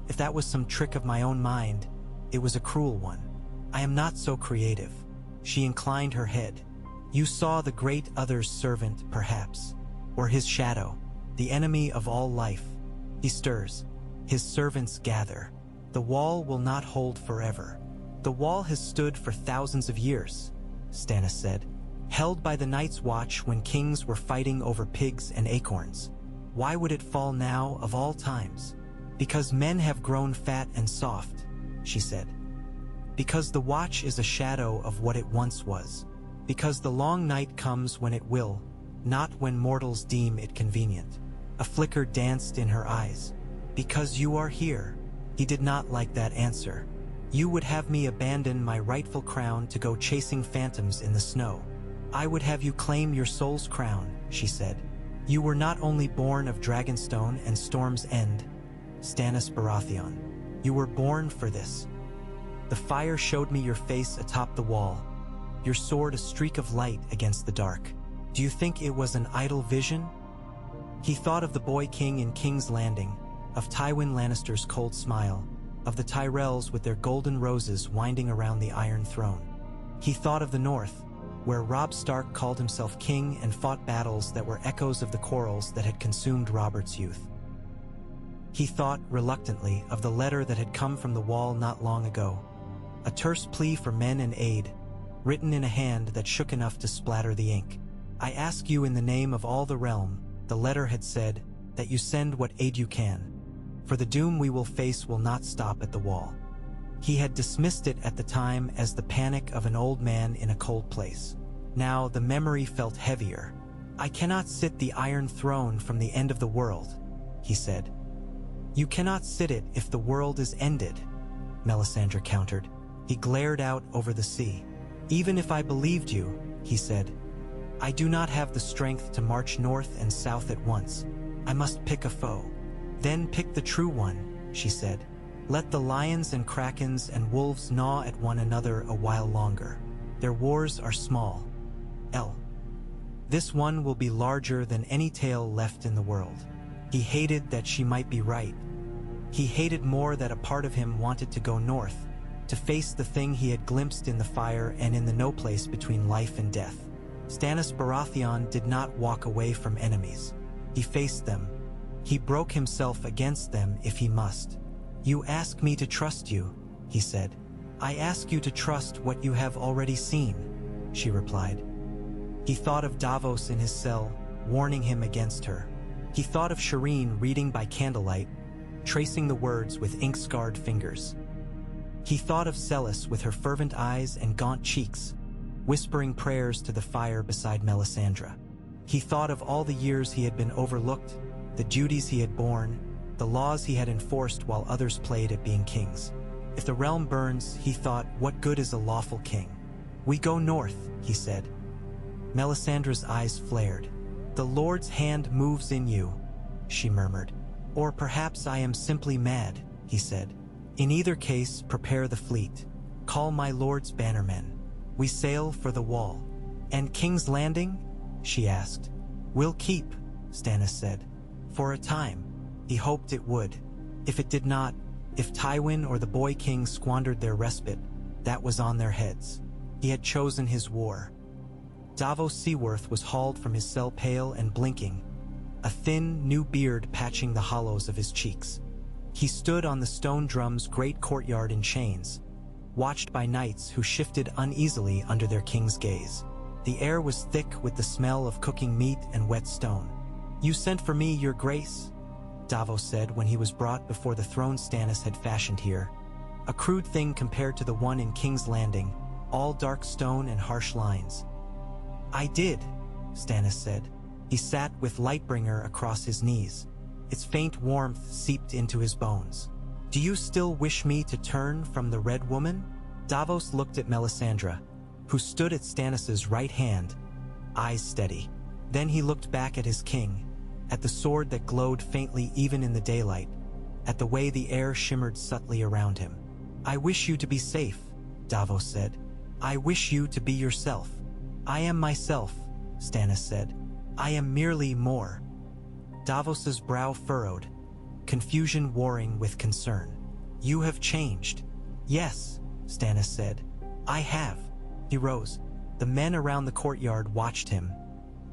If that was some trick of my own mind, it was a cruel one. I am not so creative." She inclined her head. "You saw the great other's servant, perhaps, or his shadow, the enemy of all life. He stirs. His servants gather. The wall will not hold forever." "The wall has stood for thousands of years," Stannis said, "held by the Night's Watch when kings were fighting over pigs and acorns. Why would it fall now of all times?" "Because men have grown fat and soft," she said. "Because the Watch is a shadow of what it once was. Because the long night comes when it will, not when mortals deem it convenient." A flicker danced in her eyes. "Because you are here." He did not like that answer. "You would have me abandon my rightful crown to go chasing phantoms in the snow." "I would have you claim your soul's crown," she said. "You were not only born of Dragonstone and Storm's End, Stannis Baratheon. You were born for this. The fire showed me your face atop the wall, your sword a streak of light against the dark. Do you think it was an idle vision?" He thought of the boy king in King's Landing, of Tywin Lannister's cold smile, of the Tyrells with their golden roses winding around the Iron Throne. He thought of the North, where Robb Stark called himself king and fought battles that were echoes of the quarrels that had consumed Robert's youth. He thought, reluctantly, of the letter that had come from the Wall not long ago, a terse plea for men and aid, written in a hand that shook enough to splatter the ink. "I ask you in the name of all the realm," the letter had said, "that you send what aid you can, for the doom we will face will not stop at the Wall." He had dismissed it at the time as the panic of an old man in a cold place. Now the memory felt heavier. "I cannot sit the Iron Throne from the end of the world," he said. "You cannot sit it if the world is ended," Melisandre countered. He glared out over the sea. "Even if I believed you," he said, "I do not have the strength to march north and south at once. I must pick a foe." "Then pick the true one," she said. "Let the lions and krakens and wolves gnaw at one another a while longer. Their wars are small. This one will be larger than any tale left in the world." He hated that she might be right. He hated more that a part of him wanted to go north, to face the thing he had glimpsed in the fire and in the no place between life and death. Stannis Baratheon did not walk away from enemies. He faced them. He broke himself against them if he must. "You ask me to trust you," he said. "I ask you to trust what you have already seen," she replied. He thought of Davos in his cell, warning him against her. He thought of Shireen reading by candlelight, tracing the words with ink-scarred fingers. He thought of Celis with her fervent eyes and gaunt cheeks, whispering prayers to the fire beside Melisandre. He thought of all the years he had been overlooked, the duties he had borne, the laws he had enforced while others played at being kings. If the realm burns, he thought, what good is a lawful king? "We go north," he said. Melisandre's eyes flared. "The Lord's hand moves in you," she murmured. "Or perhaps I am simply mad," he said. "In either case, prepare the fleet. Call my lord's bannermen. We sail for the Wall." "And King's Landing?" she asked. "We'll keep," Stannis said. For a time. He hoped it would. If it did not, if Tywin or the Boy King squandered their respite, that was on their heads. He had chosen his war. Davos Seaworth was hauled from his cell pale and blinking, a thin, new beard patching the hollows of his cheeks. He stood on the stone drum's great courtyard in chains, watched by knights who shifted uneasily under their king's gaze. The air was thick with the smell of cooking meat and wet stone. "You sent for me, your grace," Davos said when he was brought before the throne Stannis had fashioned here. A crude thing compared to the one in King's Landing, all dark stone and harsh lines. "I did," Stannis said. He sat with Lightbringer across his knees. Its faint warmth seeped into his bones. "Do you still wish me to turn from the Red Woman?" Davos looked at Melisandre, who stood at Stannis's right hand, eyes steady. Then he looked back at his king, at the sword that glowed faintly even in the daylight, at the way the air shimmered subtly around him. "I wish you to be safe," Davos said. "I wish you to be yourself." "I am myself," Stannis said. "I am merely more." Davos's brow furrowed, confusion warring with concern. "You have changed." "Yes," Stannis said. "I have." He rose. The men around the courtyard watched him,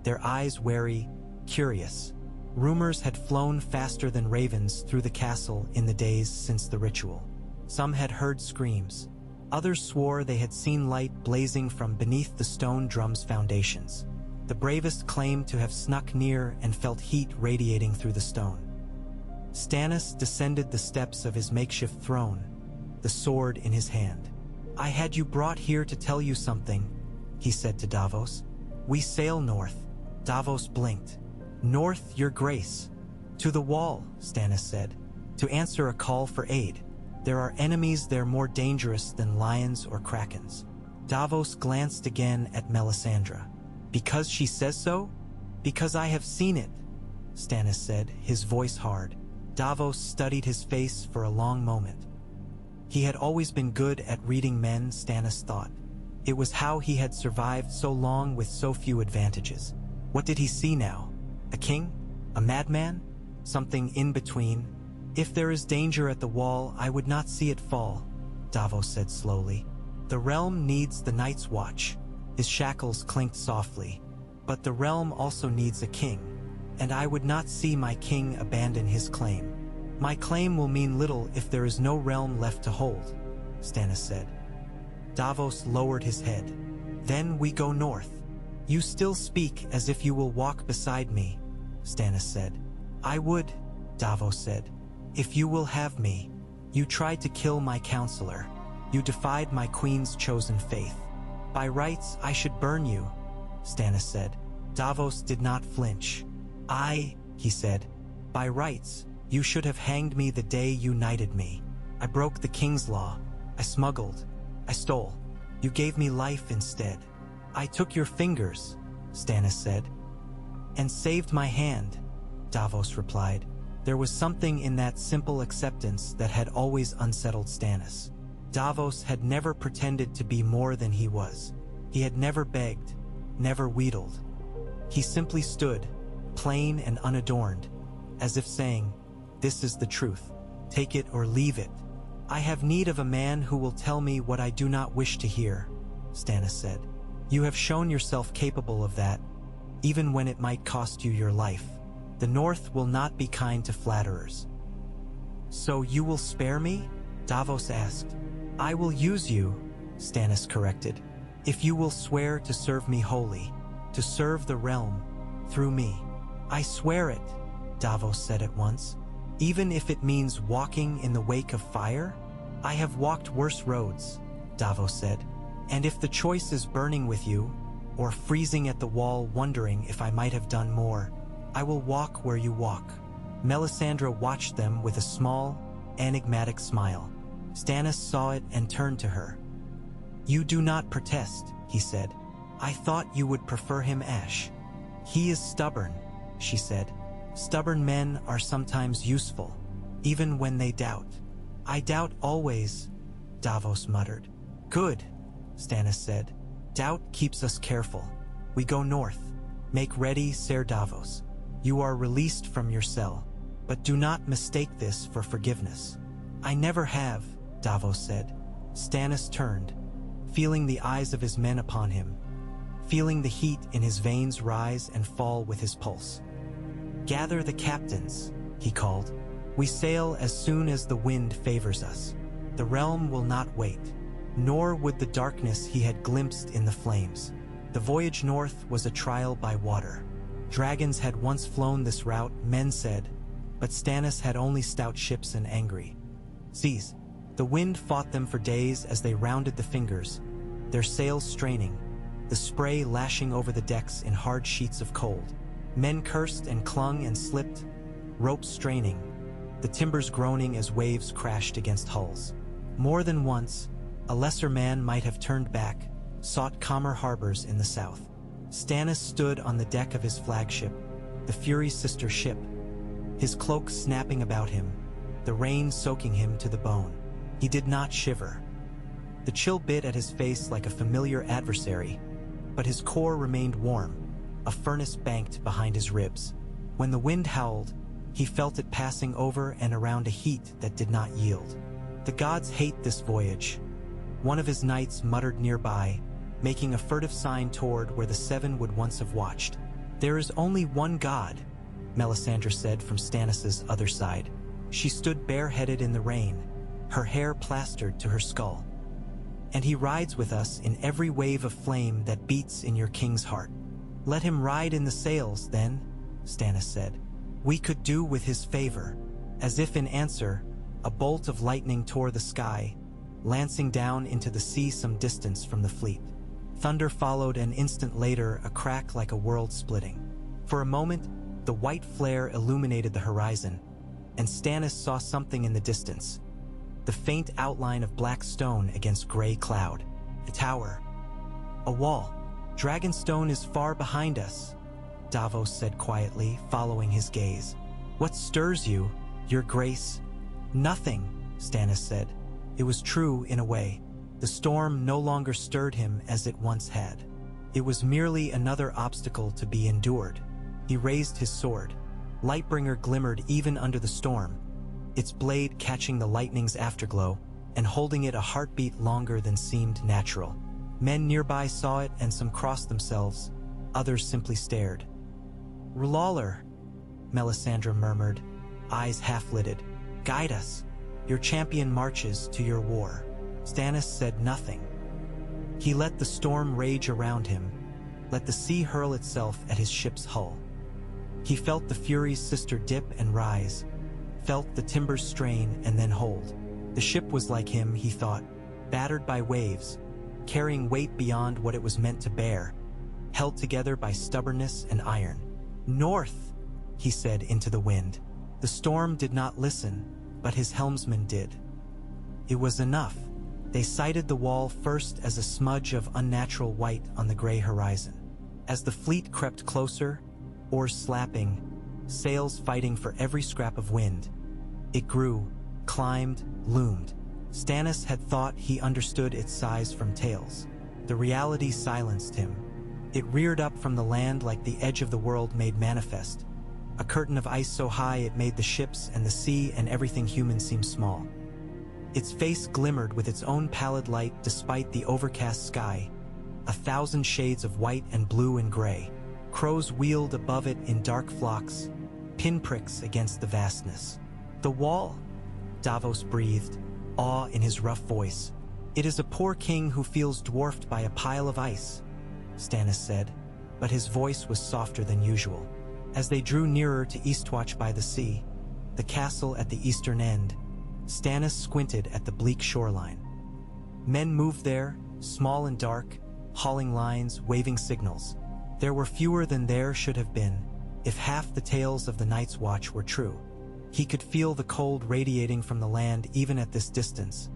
their eyes wary, curious. Rumors had flown faster than ravens through the castle in the days since the ritual. Some had heard screams. Others swore they had seen light blazing from beneath the stone drum's foundations. The bravest claimed to have snuck near and felt heat radiating through the stone. Stannis descended the steps of his makeshift throne, the sword in his hand. "I had you brought here to tell you something," he said to Davos. "We sail north." Davos blinked. "North, your grace." "To the Wall," Stannis said, "to answer a call for aid. There are enemies there more dangerous than lions or krakens." Davos glanced again at Melisandre. "Because she says so?" "Because I have seen it," Stannis said, his voice hard. Davos studied his face for a long moment. He had always been good at reading men, Stannis thought. It was how he had survived so long with so few advantages. What did he see now? A king? A madman? Something in between? If there is danger at the wall, I would not see it fall, Davos said slowly. The realm needs the Night's Watch. His shackles clinked softly. But the realm also needs a king, and I would not see my king abandon his claim. My claim will mean little if there is no realm left to hold, Stannis said. Davos lowered his head. Then we go north. You still speak as if you will walk beside me, Stannis said. I would, Davos said, if you will have me. You tried to kill my counselor. You defied my queen's chosen faith. By rights, I should burn you, Stannis said. Davos did not flinch. He said, by rights, you should have hanged me the day you knighted me. I broke the king's law. I smuggled. I stole. You gave me life instead. I took your fingers, Stannis said. And saved my hand, Davos replied. There was something in that simple acceptance that had always unsettled Stannis. Davos had never pretended to be more than he was. He had never begged, never wheedled. He simply stood, plain and unadorned, as if saying, "This is the truth. Take it or leave it. I have need of a man who will tell me what I do not wish to hear," Stannis said. "You have shown yourself capable of that, even when it might cost you your life. The North will not be kind to flatterers." "So you will spare me?" Davos asked. "I will use you," Stannis corrected, "if you will swear to serve me wholly, to serve the realm, through me." "I swear it," Davos said at once, "even if it means walking in the wake of fire." "I have walked worse roads," Davos said, "and if the choice is burning with you, or freezing at the wall wondering if I might have done more, I will walk where you walk." Melisandre watched them with a small, enigmatic smile. Stannis saw it and turned to her. "You do not protest," he said. "I thought you would prefer him Ash." "He is stubborn," she said. "Stubborn men are sometimes useful, even when they doubt." "I doubt always," Davos muttered. "Good," Stannis said. "Doubt keeps us careful. We go north. Make ready, Ser Davos. You are released from your cell, but do not mistake this for forgiveness." "I never have," Davos said. Stannis turned, feeling the eyes of his men upon him, feeling the heat in his veins rise and fall with his pulse. "Gather the captains," he called. "We sail as soon as the wind favors us. The realm will not wait." Nor would the darkness he had glimpsed in the flames. The voyage north was a trial by water. Dragons had once flown this route, men said, but Stannis had only stout ships and angry seas. The wind fought them for days as they rounded the fingers, their sails straining, the spray lashing over the decks in hard sheets of cold. Men cursed and clung and slipped, ropes straining, the timbers groaning as waves crashed against hulls. More than once, a lesser man might have turned back, sought calmer harbors in the south. Stannis stood on the deck of his flagship, the Fury's sister ship, his cloak snapping about him, the rain soaking him to the bone. He did not shiver. The chill bit at his face like a familiar adversary, but his core remained warm, a furnace banked behind his ribs. When the wind howled, he felt it passing over and around a heat that did not yield. "The gods hate this voyage," one of his knights muttered nearby, making a furtive sign toward where the seven would once have watched. "There is only one god," Melisandre said from Stannis's other side. She stood bareheaded in the rain, her hair plastered to her skull. "And he rides with us in every wave of flame that beats in your king's heart." "Let him ride in the sails, then," Stannis said. "We could do with his favor." As if in answer, a bolt of lightning tore the sky, lancing down into the sea some distance from the fleet. Thunder followed, and instant later a crack like a world splitting. For a moment, the white flare illuminated the horizon, and Stannis saw something in the distance. The faint outline of black stone against gray cloud. A tower. A wall. "Dragonstone is far behind us," Davos said quietly, following his gaze. "What stirs you, your grace?" "Nothing," Stannis said. It was true in a way. The storm no longer stirred him as it once had. It was merely another obstacle to be endured. He raised his sword. Lightbringer glimmered even under the storm, its blade catching the lightning's afterglow and holding it a heartbeat longer than seemed natural. Men nearby saw it and some crossed themselves, others simply stared. "Rulaller," Melisandre murmured, eyes half-lidded. "Guide us. Your champion marches to your war." Stannis said nothing. He let the storm rage around him, let the sea hurl itself at his ship's hull. He felt the Fury's sister dip and rise, felt the timbers strain and then hold. The ship was like him, he thought, battered by waves, carrying weight beyond what it was meant to bear, held together by stubbornness and iron. "North," he said into the wind. The storm did not listen, but his helmsman did. It was enough. They sighted the wall first as a smudge of unnatural white on the gray horizon. As the fleet crept closer, oars slapping, sails fighting for every scrap of wind, it grew, climbed, loomed. Stannis had thought he understood its size from tales. The reality silenced him. It reared up from the land like the edge of the world made manifest, a curtain of ice so high it made the ships and the sea and everything human seem small. Its face glimmered with its own pallid light despite the overcast sky, 1,000 shades of white and blue and gray. Crows wheeled above it in dark flocks, pinpricks against the vastness. "The wall," Davos breathed, awe in his rough voice. "It is a poor king who feels dwarfed by a pile of ice," Stannis said, but his voice was softer than usual. As they drew nearer to Eastwatch by the sea, the castle at the eastern end, Stannis squinted at the bleak shoreline. Men moved there, small and dark, hauling lines, waving signals. There were fewer than there should have been, if half the tales of the Night's Watch were true. He could feel the cold radiating from the land even at this distance,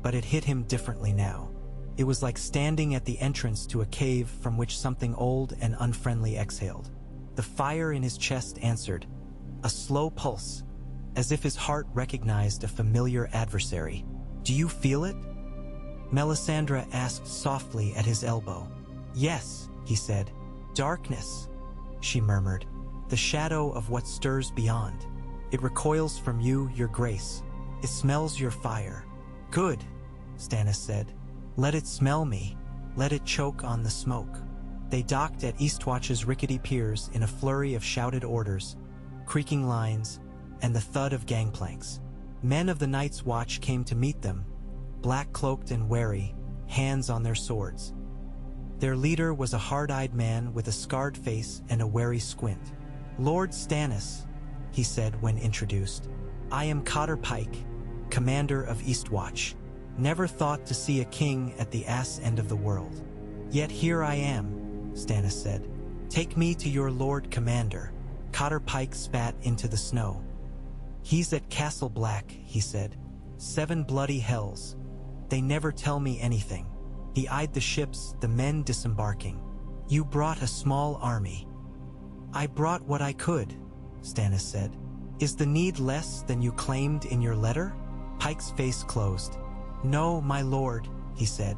but it hit him differently now. It was like standing at the entrance to a cave from which something old and unfriendly exhaled. The fire in his chest answered, a slow pulse, as if his heart recognized a familiar adversary. "Do you feel it?" Melisandre asked softly at his elbow. "Yes," he said. "Darkness," she murmured, "the shadow of what stirs beyond. It recoils from you, your grace. It smells your fire." "Good," Stannis said. "Let it smell me. Let it choke on the smoke." They docked at Eastwatch's rickety piers in a flurry of shouted orders, creaking lines, and the thud of gangplanks. Men of the Night's Watch came to meet them, black-cloaked and wary, hands on their swords. Their leader was a hard-eyed man with a scarred face and a wary squint. "Lord Stannis," he said when introduced. "I am Cotter Pike, commander of Eastwatch. Never thought to see a king at the ass end of the world. Yet here I am," Stannis said. "Take me to your lord commander." Cotter Pike spat into the snow. "He's at Castle Black," he said. "7 bloody hells. They never tell me anything." He eyed the ships, the men disembarking. "You brought a small army." "I brought what I could," Stannis said. "Is the need less than you claimed in your letter?" Pike's face closed. "No, my lord," he said.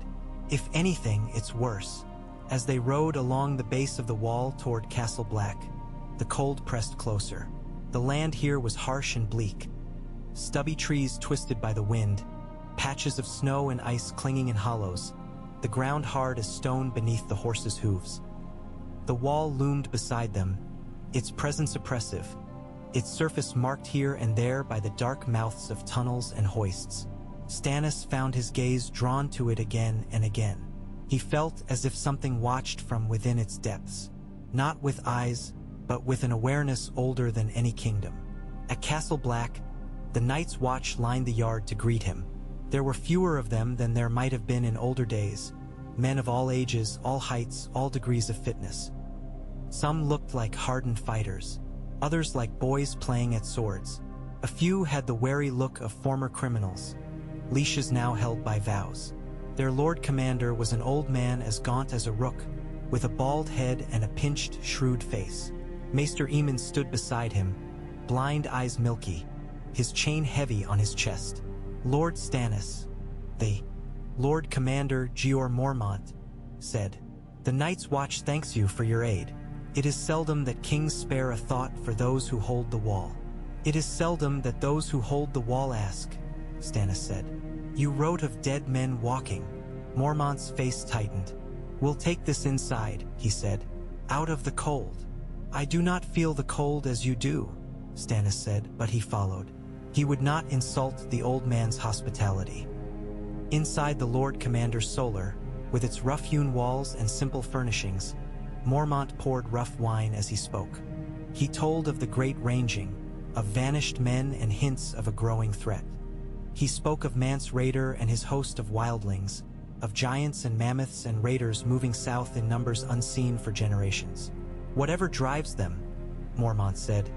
"If anything, it's worse." As they rode along the base of the wall toward Castle Black, the cold pressed closer. The land here was harsh and bleak. Stubby trees twisted by the wind, patches of snow and ice clinging in hollows, the ground hard as stone beneath the horses' hooves. The wall loomed beside them, its presence oppressive, its surface marked here and there by the dark mouths of tunnels and hoists. Stannis found his gaze drawn to it again and again. He felt as if something watched from within its depths, not with eyes, but with an awareness older than any kingdom. At Castle Black, the Night's Watch lined the yard to greet him. There were fewer of them than there might have been in older days, men of all ages, all heights, all degrees of fitness. Some looked like hardened fighters, others like boys playing at swords. A few had the wary look of former criminals, leashes now held by vows. Their lord commander was an old man as gaunt as a rook, with a bald head and a pinched, shrewd face. Maester Aemon stood beside him, blind eyes milky, his chain heavy on his chest. "Lord Stannis," the Lord Commander Jeor Mormont said, "the Night's Watch thanks you for your aid. It is seldom that kings spare a thought for those who hold the wall." It is seldom that those who hold the wall ask, Stannis said. You wrote of dead men walking. Mormont's face tightened. We'll take this inside, he said. Out of the cold. I do not feel the cold as you do, Stannis said, but he followed. He would not insult the old man's hospitality. Inside the Lord Commander's solar, with its rough-hewn walls and simple furnishings, Mormont poured rough wine as he spoke. He told of the great ranging, of vanished men and hints of a growing threat. He spoke of Mance Rayder and his host of wildlings, of giants and mammoths and raiders moving south in numbers unseen for generations. Whatever drives them, Mormont said,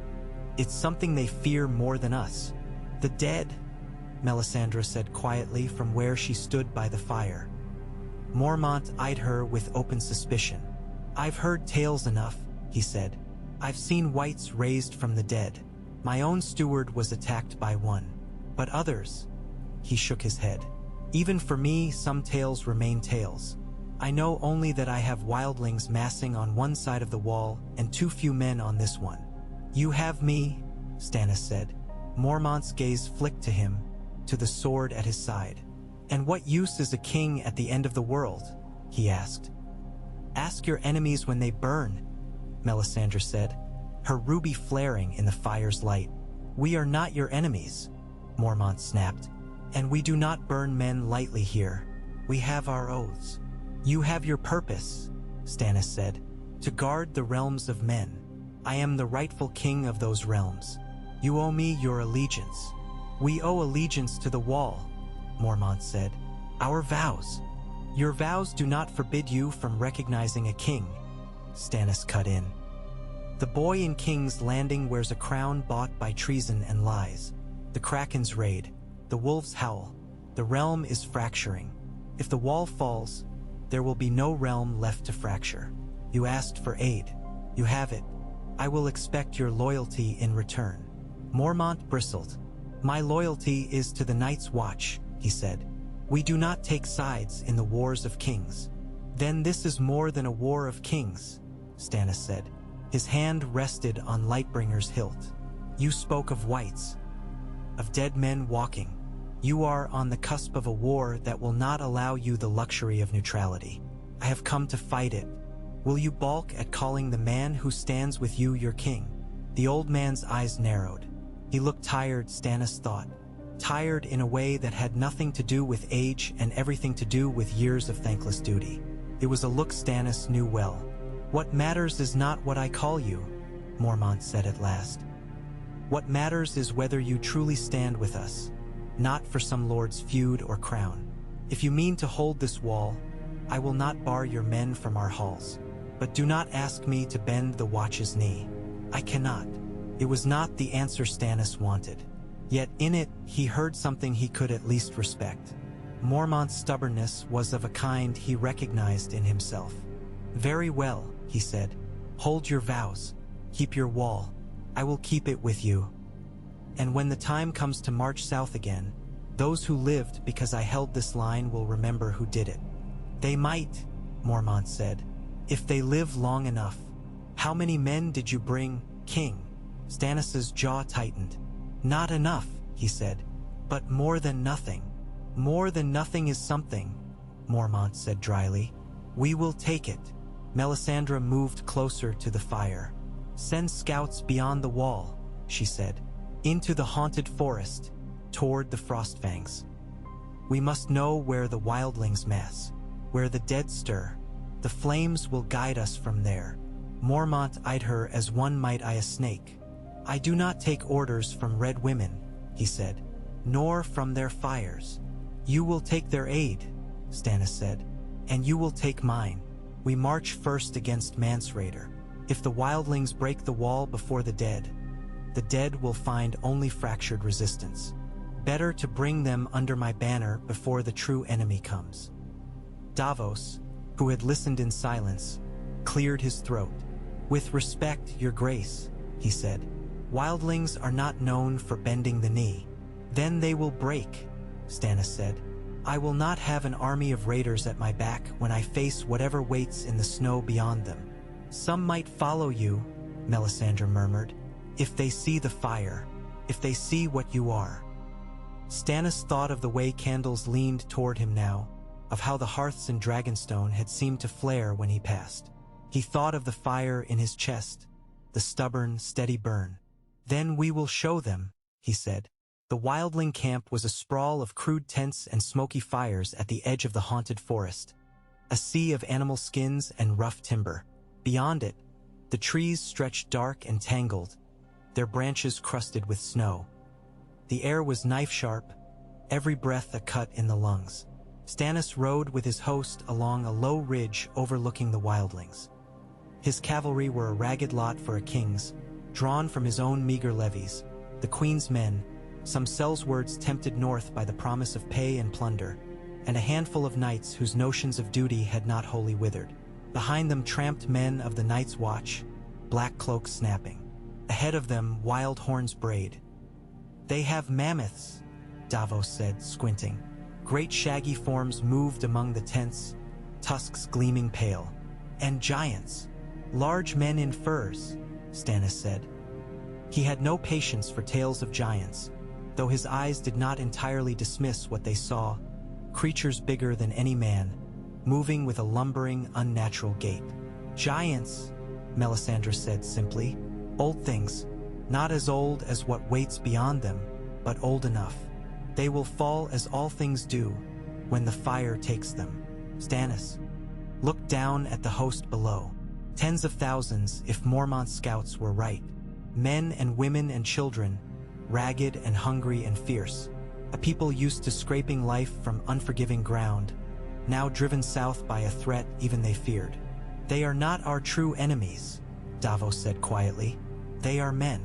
it's something they fear more than us. The dead, Melisandre said quietly from where she stood by the fire. Mormont eyed her with open suspicion. I've heard tales enough, he said. I've seen wights raised from the dead. My own steward was attacked by one. But others, he shook his head. Even for me, some tales remain tales. I know only that I have wildlings massing on one side of the wall and too few men on this one. You have me, Stannis said. Mormont's gaze flicked to him, to the sword at his side. And what use is a king at the end of the world? He asked. Ask your enemies when they burn, Melisandre said, her ruby flaring in the fire's light. We are not your enemies, Mormont snapped, and we do not burn men lightly here. We have our oaths. You have your purpose, Stannis said, to guard the realms of men. I am the rightful king of those realms. You owe me your allegiance. We owe allegiance to the wall, Mormont said. Our vows. Your vows do not forbid you from recognizing a king, Stannis cut in. The boy in King's Landing wears a crown bought by treason and lies. The Kraken's raid, the wolves howl, the realm is fracturing. If the wall falls, there will be no realm left to fracture. You asked for aid. You have it. I will expect your loyalty in return. Mormont bristled. My loyalty is to the Night's Watch, he said. We do not take sides in the wars of kings. Then this is more than a war of kings, Stannis said. His hand rested on Lightbringer's hilt. You spoke of wights, of dead men walking. You are on the cusp of a war that will not allow you the luxury of neutrality. I have come to fight it. Will you balk at calling the man who stands with you your king? The old man's eyes narrowed. He looked tired, Stannis thought. Tired in a way that had nothing to do with age and everything to do with years of thankless duty. It was a look Stannis knew well. What matters is not what I call you, Mormont said at last. What matters is whether you truly stand with us, not for some lord's feud or crown. If you mean to hold this wall, I will not bar your men from our halls. But do not ask me to bend the watch's knee. I cannot. It was not the answer Stannis wanted. Yet in it, he heard something he could at least respect. Mormont's stubbornness was of a kind he recognized in himself. Very well, he said. Hold your vows. Keep your wall. I will keep it with you. And when the time comes to march south again, those who lived because I held this line will remember who did it. They might, Mormont said, if they live long enough. How many men did you bring, King? Stannis's jaw tightened. Not enough, he said, but more than nothing. More than nothing is something, Mormont said dryly. We will take it. Melisandre moved closer to the fire. Send scouts beyond the wall, she said, into the haunted forest, toward the Frostfangs. We must know where the wildlings mass, where the dead stir. The flames will guide us from there. Mormont eyed her as one might eye a snake. I do not take orders from red women, he said, nor from their fires. You will take their aid, Stannis said, and you will take mine. We march first against Mance Rayder. If the wildlings break the wall before the dead will find only fractured resistance. Better to bring them under my banner before the true enemy comes. Davos, who had listened in silence, cleared his throat. With respect, your grace, he said. Wildlings are not known for bending the knee. Then they will break, Stannis said. I will not have an army of raiders at my back when I face whatever waits in the snow beyond them. Some might follow you, Melisandre murmured, if they see the fire. if they see what you are." Stannis thought of the way candles leaned toward him now, of how the hearths in Dragonstone had seemed to flare when he passed. He thought of the fire in his chest, the stubborn, steady burn. "Then we will show them," he said. The wildling camp was a sprawl of crude tents and smoky fires at the edge of the haunted forest, a sea of animal skins and rough timber. Beyond it, the trees stretched dark and tangled, their branches crusted with snow. The air was knife-sharp, every breath a cut in the lungs. Stannis rode with his host along a low ridge overlooking the wildlings. His cavalry were a ragged lot for a king's, drawn from his own meager levies, the queen's men, some sellswords tempted north by the promise of pay and plunder, and a handful of knights whose notions of duty had not wholly withered. Behind them tramped men of the Night's Watch, black cloaks snapping. Ahead of them, wild horns brayed. "They have mammoths," Davos said, squinting. Great shaggy forms moved among the tents, tusks gleaming pale. "And giants. Large men in furs," Stannis said. He had no patience for tales of giants, though his eyes did not entirely dismiss what they saw, creatures bigger than any man, moving with a lumbering, unnatural gait. "Giants," Melisandre said simply. "Old things, not as old as what waits beyond them, but old enough. They will fall as all things do, when the fire takes them." Stannis looked down at the host below. Tens of thousands, if Mormont's scouts were right. Men and women and children, ragged and hungry and fierce. A people used to scraping life from unforgiving ground, now driven south by a threat even they feared. "They are not our true enemies," Davos said quietly. "They are men,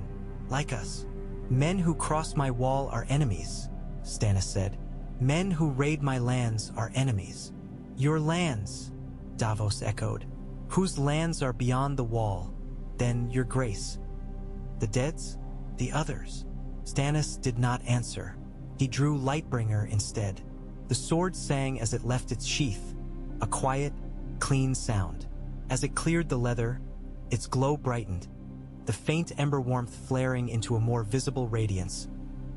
like us. Men who cross my wall are enemies," Stannis said. "Men who raid my lands are enemies." "Your lands," Davos echoed. "Whose lands are beyond the wall, then, your grace?" "The dead's? The others?" Stannis did not answer. He drew Lightbringer instead. The sword sang as it left its sheath, a quiet, clean sound. As it cleared the leather, its glow brightened, the faint ember warmth flaring into a more visible radiance,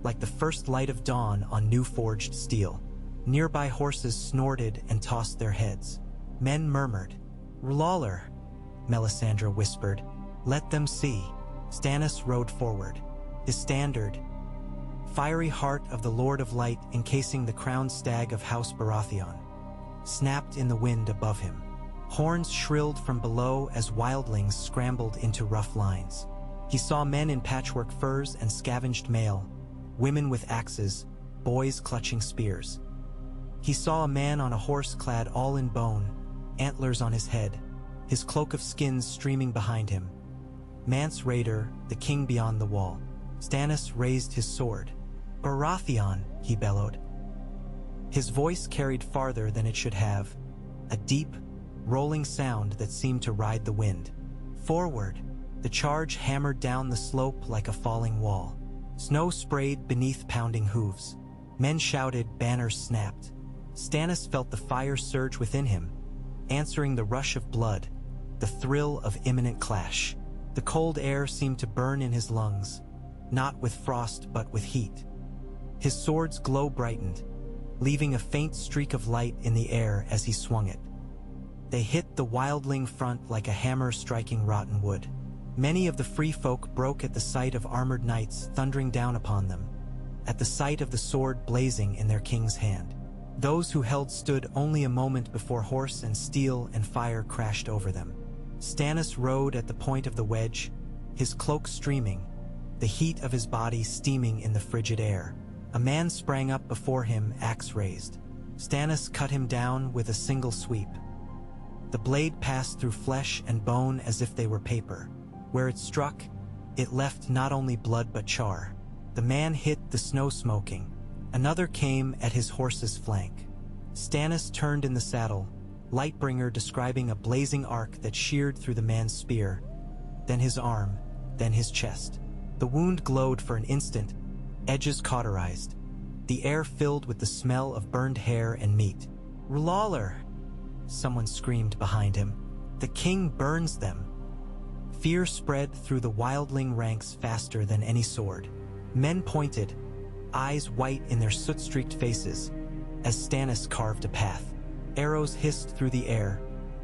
like the first light of dawn on new forged steel. Nearby horses snorted and tossed their heads. Men murmured. "R'hllor," Melisandre whispered. "Let them see." Stannis rode forward. His standard, fiery heart of the Lord of Light encasing the crowned stag of House Baratheon, snapped in the wind above him. Horns shrilled from below as wildlings scrambled into rough lines. He saw men in patchwork furs and scavenged mail, women with axes, boys clutching spears. He saw a man on a horse clad all in bone, antlers on his head, his cloak of skins streaming behind him. Mance Rayder, the king beyond the wall. Stannis raised his sword. "Baratheon," he bellowed. His voice carried farther than it should have, a deep, rolling sound that seemed to ride the wind. Forward, the charge hammered down the slope like a falling wall. Snow sprayed beneath pounding hooves. Men shouted, banners snapped. Stannis felt the fire surge within him, answering the rush of blood, the thrill of imminent clash. The cold air seemed to burn in his lungs, not with frost but with heat. His sword's glow brightened, leaving a faint streak of light in the air as he swung it. They hit the wildling front like a hammer striking rotten wood. Many of the free folk broke at the sight of armored knights thundering down upon them, at the sight of the sword blazing in their king's hand. Those who held stood only a moment before horse and steel and fire crashed over them. Stannis rode at the point of the wedge, his cloak streaming, the heat of his body steaming in the frigid air. A man sprang up before him, axe raised. Stannis cut him down with a single sweep. The blade passed through flesh and bone as if they were paper. Where it struck, it left not only blood but char. The man hit the snow smoking. Another came at his horse's flank. Stannis turned in the saddle, Lightbringer describing a blazing arc that sheared through the man's spear, then his arm, then his chest. The wound glowed for an instant, edges cauterized, the air filled with the smell of burned hair and meat. "R'hllor!" someone screamed behind him. "The king burns them." Fear spread through the wildling ranks faster than any sword. Men pointed, eyes white in their soot-streaked faces, as Stannis carved a path. Arrows hissed through the air,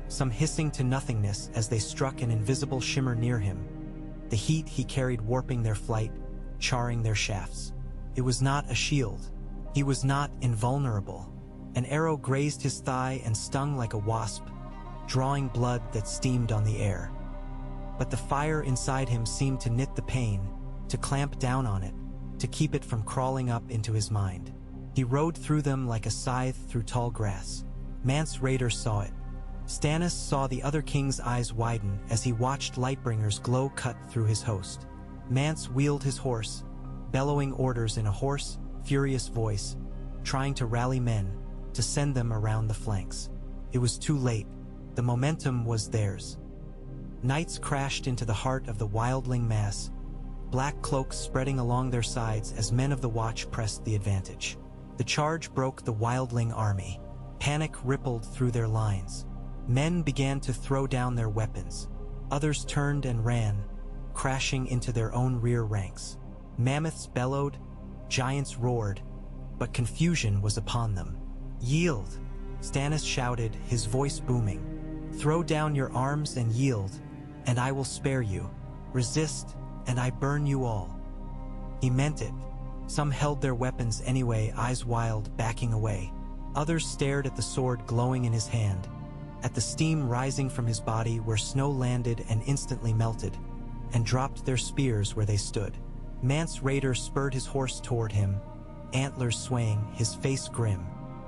some hissing to nothingness as they struck an invisible shimmer near him, the heat he carried warping their flight, charring their shafts. It was not a shield. He was not invulnerable. An arrow grazed his thigh and stung like a wasp, drawing blood that steamed on the air. But the fire inside him seemed to knit the pain, to clamp down on it, to keep it from crawling up into his mind. He rode through them like a scythe through tall grass. Mance Rayder saw it. Stannis saw the other king's eyes widen as he watched Lightbringer's glow cut through his host. Mance wheeled his horse, bellowing orders in a hoarse, furious voice, trying to rally men, to send them around the flanks. It was too late. The momentum was theirs. Knights crashed into the heart of the wildling mass, black cloaks spreading along their sides as men of the Watch pressed the advantage. The charge broke the wildling army. Panic rippled through their lines. Men began to throw down their weapons. Others turned and ran, crashing into their own rear ranks. Mammoths bellowed, giants roared, but confusion was upon them. "Yield!" Stannis shouted, his voice booming. "Throw down your arms and yield, and I will spare you. Resist, and I burn you all." He meant it. Some held their weapons anyway, eyes wild, backing away. Others stared at the sword glowing in his hand, at the steam rising from his body where snow landed and instantly melted, and dropped their spears where they stood. Mance Rayder spurred his horse toward him, antlers swaying, his face grim.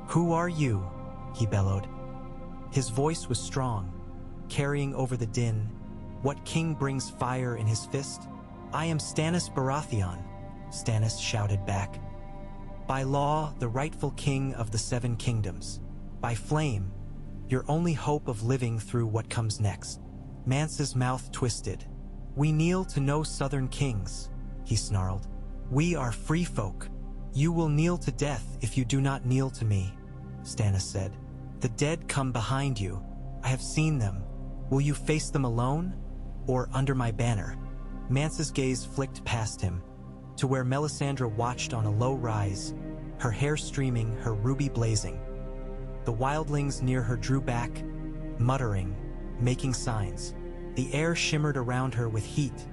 "Who are you?" he bellowed. His voice was strong, carrying over the din. "What king brings fire in his fist?" "I am Stannis Baratheon," Stannis shouted back. "By law, the rightful king of the Seven Kingdoms. By flame, your only hope of living through what comes next." Mance's mouth twisted. "We kneel to no southern kings," he snarled. "We are free folk. You will kneel to death if you do not kneel to me," Stannis said. "The dead come behind you. I have seen them. Will you face them alone, or under my banner?" Mance's gaze flicked past him, to where Melisandre watched on a low rise, her hair streaming, her ruby blazing. The wildlings near her drew back, muttering, making signs. The air shimmered around her with heat,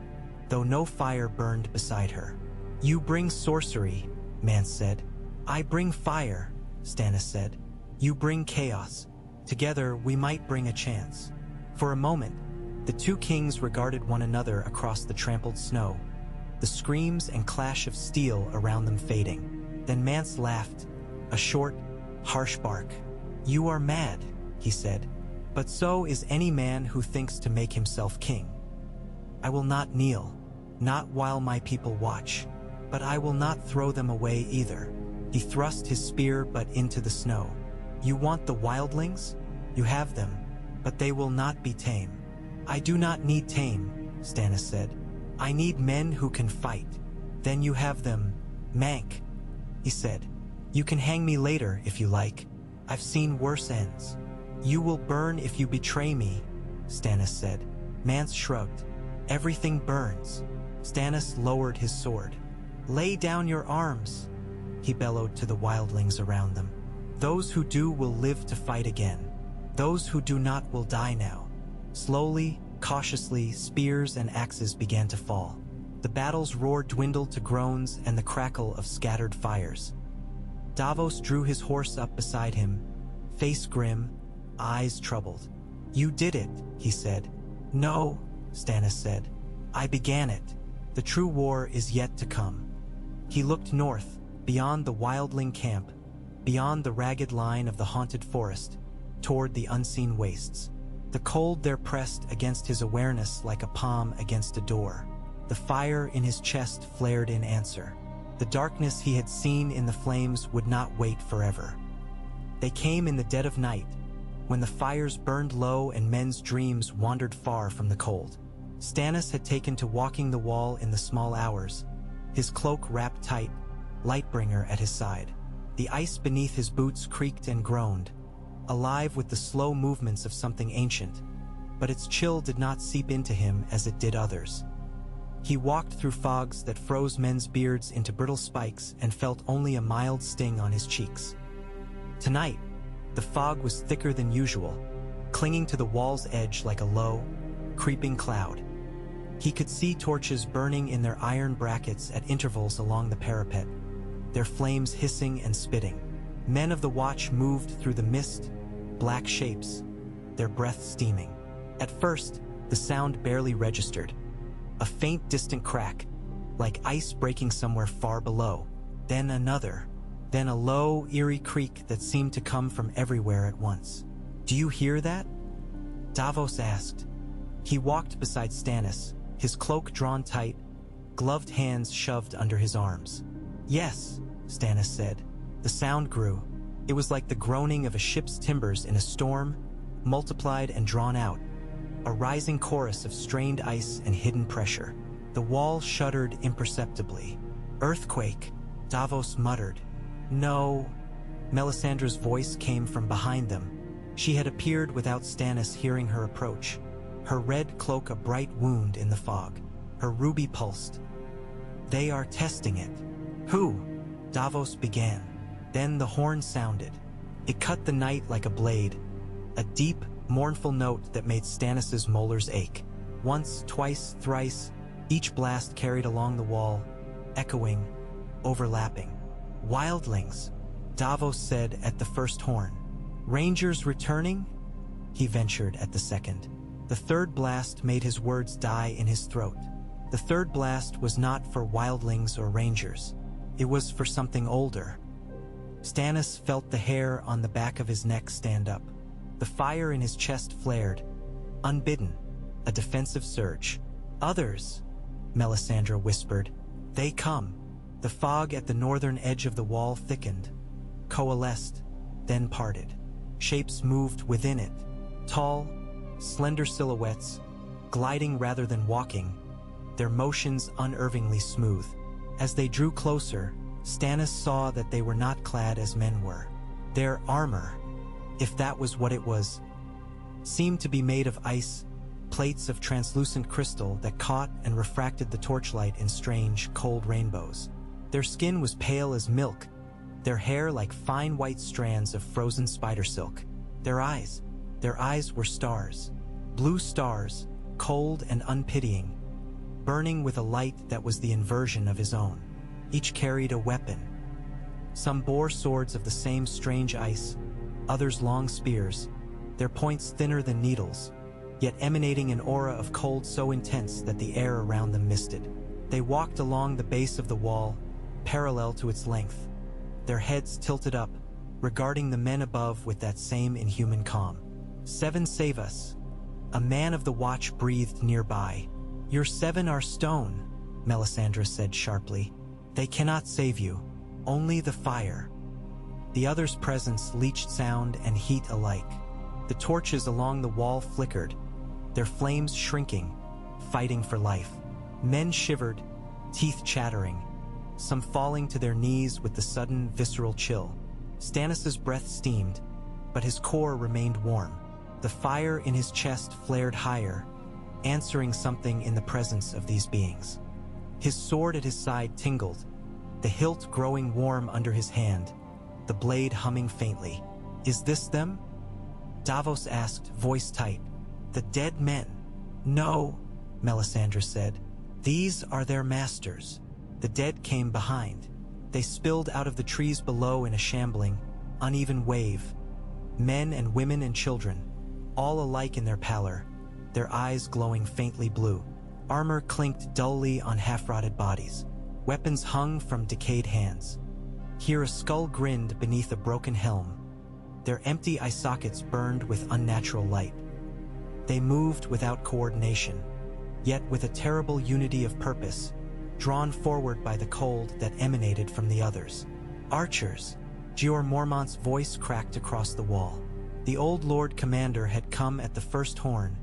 though no fire burned beside her. "You bring sorcery," Mance said. "I bring fire," Stannis said. "You bring chaos. Together we might bring a chance." For a moment, the two kings regarded one another across the trampled snow, the screams and clash of steel around them fading. Then Mance laughed, a short, harsh bark. "You are mad," he said, "but so is any man who thinks to make himself king. I will not kneel, not while my people watch, but I will not throw them away either." He thrust his spear but into the snow. "You want the wildlings? You have them, but they will not be tame." "I do not need tame," Stannis said. "I need men who can fight." "Then you have them, Mank," he said. "You can hang me later if you like. I've seen worse ends." "You will burn if you betray me," Stannis said. Mance shrugged. "Everything burns." Stannis lowered his sword. "Lay down your arms," he bellowed to the wildlings around them. "Those who do will live to fight again. Those who do not will die now." Slowly, cautiously, spears and axes began to fall. The battle's roar dwindled to groans and the crackle of scattered fires. Davos drew his horse up beside him, face grim, eyes troubled. "You did it," he said. "No," Stannis said. "I began it. The true war is yet to come." He looked north, beyond the wildling camp, beyond the ragged line of the haunted forest, toward the unseen wastes. The cold there pressed against his awareness like a palm against a door. The fire in his chest flared in answer. The darkness he had seen in the flames would not wait forever. They came in the dead of night, when the fires burned low and men's dreams wandered far from the cold. Stannis had taken to walking the wall in the small hours, his cloak wrapped tight, Lightbringer at his side. The ice beneath his boots creaked and groaned, alive with the slow movements of something ancient, but its chill did not seep into him as it did others. He walked through fogs that froze men's beards into brittle spikes and felt only a mild sting on his cheeks. Tonight, the fog was thicker than usual, clinging to the wall's edge like a low, creeping cloud. He could see torches burning in their iron brackets at intervals along the parapet, their flames hissing and spitting. Men of the watch moved through the mist, black shapes, their breath steaming. At first, the sound barely registered. A faint distant crack, like ice breaking somewhere far below. Then another. Then a low, eerie creak that seemed to come from everywhere at once. "Do you hear that?" Davos asked. He walked beside Stannis, his cloak drawn tight, gloved hands shoved under his arms. "Yes," Stannis said. The sound grew. It was like the groaning of a ship's timbers in a storm, multiplied and drawn out. A rising chorus of strained ice and hidden pressure. The wall shuddered imperceptibly. "Earthquake," Davos muttered. "No." Melisandre's voice came from behind them. She had appeared without Stannis hearing her approach, her red cloak a bright wound in the fog. Her ruby pulsed. "They are testing it." "Who?" Davos began. Then the horn sounded. It cut the night like a blade, a deep, mournful note that made Stannis's molars ache. Once, twice, thrice, each blast carried along the wall, echoing, overlapping. "Wildlings," Davos said at the first horn. "Rangers returning?" he ventured at the second. The third blast made his words die in his throat. The third blast was not for wildlings or rangers. It was for something older. Stannis felt the hair on the back of his neck stand up. The fire in his chest flared, unbidden, a defensive surge. "Others," Melisandre whispered. "They come." The fog at the northern edge of the wall thickened, coalesced, then parted. Shapes moved within it, tall, slender silhouettes, gliding rather than walking, their motions unervingly smooth. As they drew closer, Stannis saw that they were not clad as men were. Their armor, if that was what it was, seemed to be made of ice, plates of translucent crystal that caught and refracted the torchlight in strange, cold rainbows. Their skin was pale as milk, their hair like fine white strands of frozen spider silk. Their eyes were stars, blue stars, cold and unpitying, burning with a light that was the inversion of his own. Each carried a weapon. Some bore swords of the same strange ice, others long spears, their points thinner than needles, yet emanating an aura of cold so intense that the air around them misted. They walked along the base of the wall, parallel to its length, their heads tilted up, regarding the men above with that same inhuman calm. "Seven save us," a man of the watch breathed nearby. "Your seven are stone," Melisandre said sharply. "They cannot save you, only the fire." The other's presence leached sound and heat alike. The torches along the wall flickered, their flames shrinking, fighting for life. Men shivered, teeth chattering, some falling to their knees with the sudden, visceral chill. Stannis's breath steamed, but his core remained warm. The fire in his chest flared higher, answering something in the presence of these beings. His sword at his side tingled, the hilt growing warm under his hand, the blade humming faintly. "Is this them?" Davos asked, voice tight. "The dead men." "No," Melisandre said. "These are their masters." The dead came behind. They spilled out of the trees below in a shambling, uneven wave. Men and women and children, all alike in their pallor, their eyes glowing faintly blue. Armor clinked dully on half-rotted bodies. Weapons hung from decayed hands. Here a skull grinned beneath a broken helm. Their empty eye sockets burned with unnatural light. They moved without coordination, yet with a terrible unity of purpose, drawn forward by the cold that emanated from the others. "Archers," Jeor Mormont's voice cracked across the wall. The old Lord Commander had come at the first horn,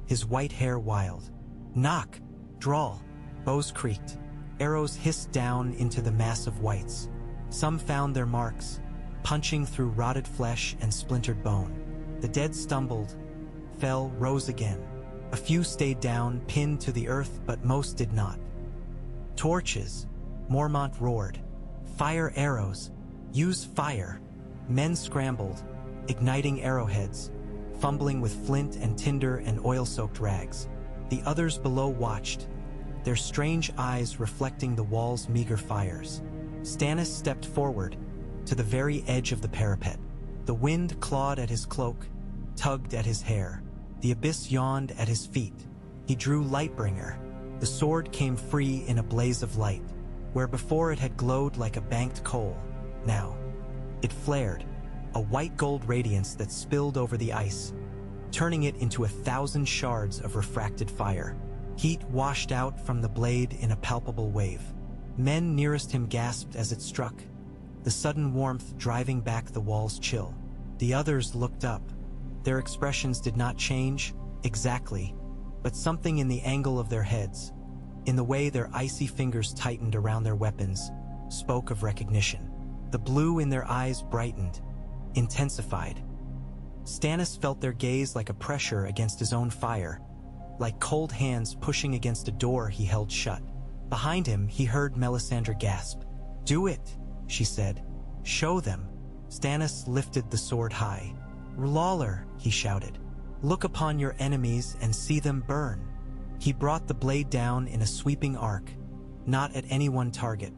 his white hair wild. "Knock, drawl." Bows creaked. Arrows hissed down into the mass of whites. Some found their marks, punching through rotted flesh and splintered bone. The dead stumbled, fell, rose again. A few stayed down, pinned to the earth, but most did not. Torches, Mormont roared. Fire arrows. Use fire. Men scrambled, igniting arrowheads, fumbling with flint and tinder and oil-soaked rags. The others below watched, their strange eyes reflecting the wall's meager fires. Stannis stepped forward, to the very edge of the parapet. The wind clawed at his cloak, tugged at his hair. The abyss yawned at his feet. He drew Lightbringer. The sword came free in a blaze of light. Where before it had glowed like a banked coal, now it flared, a white-gold radiance that spilled over the ice, turning it into 1,000 shards of refracted fire. Heat washed out from the blade in a palpable wave. Men nearest him gasped as it struck, the sudden warmth driving back the wall's chill. The others looked up. Their expressions did not change, exactly, but something in the angle of their heads, in the way their icy fingers tightened around their weapons, spoke of recognition. The blue in their eyes brightened, intensified. Stannis felt their gaze like a pressure against his own fire, like cold hands pushing against a door he held shut. Behind him, he heard Melisandre gasp. "Do it," she said. "Show them." Stannis lifted the sword high. "Lawler," he shouted, "look upon your enemies and see them burn." He brought the blade down in a sweeping arc, not at any one target,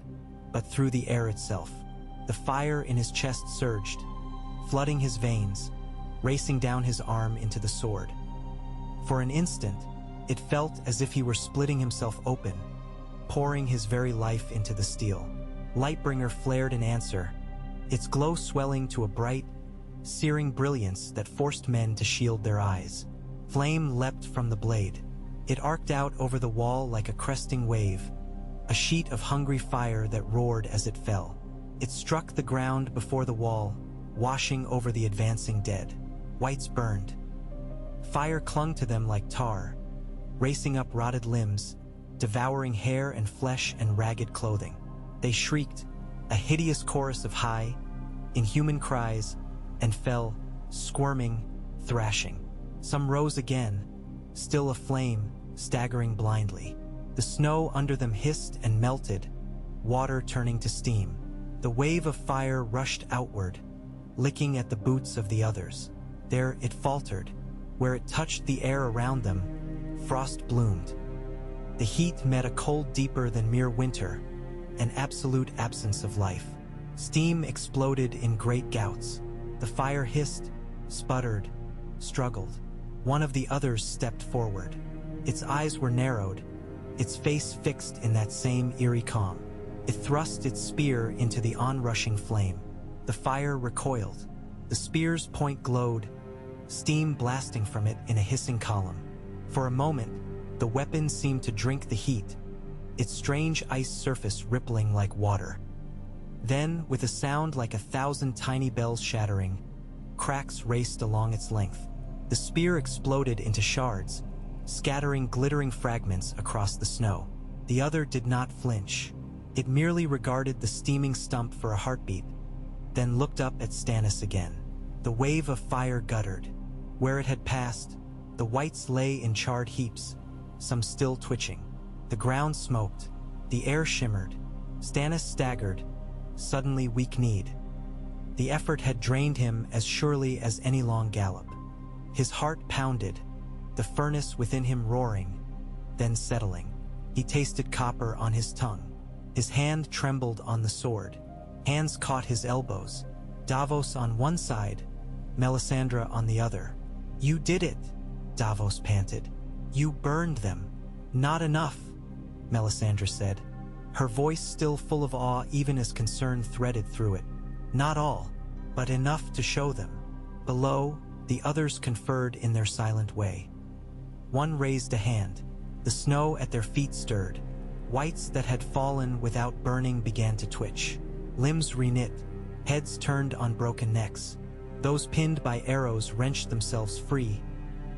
but through the air itself. The fire in his chest surged, flooding his veins, racing down his arm into the sword. For an instant, it felt as if he were splitting himself open, pouring his very life into the steel. Lightbringer flared in answer, its glow swelling to a bright, searing brilliance that forced men to shield their eyes. Flame leapt from the blade. It arced out over the wall like a cresting wave, a sheet of hungry fire that roared as it fell. It struck the ground before the wall, washing over the advancing dead. Whites burned. Fire clung to them like tar, racing up rotted limbs, devouring hair and flesh and ragged clothing. They shrieked, a hideous chorus of high, inhuman cries, and fell, squirming, thrashing. Some rose again, still aflame, staggering blindly. The snow under them hissed and melted, water turning to steam. The wave of fire rushed outward, licking at the boots of the others. There it faltered. Where it touched the air around them, frost bloomed. The heat met a cold deeper than mere winter, an absolute absence of life. Steam exploded in great gouts. The fire hissed, sputtered, struggled. One of the others stepped forward. Its eyes were narrowed, its face fixed in that same eerie calm. It thrust its spear into the onrushing flame. The fire recoiled. The spear's point glowed, steam blasting from it in a hissing column. For a moment, the weapon seemed to drink the heat, its strange ice surface rippling like water. Then, with a sound like 1,000 tiny bells shattering, cracks raced along its length. The spear exploded into shards, scattering glittering fragments across the snow. The other did not flinch. It merely regarded the steaming stump for a heartbeat, then looked up at Stannis again. The wave of fire guttered. Where it had passed, the whites lay in charred heaps, some still twitching. The ground smoked. The air shimmered. Stannis staggered, suddenly weak-kneed. The effort had drained him as surely as any long gallop. His heart pounded, the furnace within him roaring, then settling. He tasted copper on his tongue. His hand trembled on the sword. Hands caught his elbows. Davos on one side, Melisandre on the other. "You did it," Davos panted. "You burned them." "Not enough," Melisandre said, her voice still full of awe even as concern threaded through it. "Not all, but enough to show them." Below, the others conferred in their silent way. One raised a hand. The snow at their feet stirred. Whites that had fallen without burning began to twitch. Limbs reknit, heads turned on broken necks. Those pinned by arrows wrenched themselves free,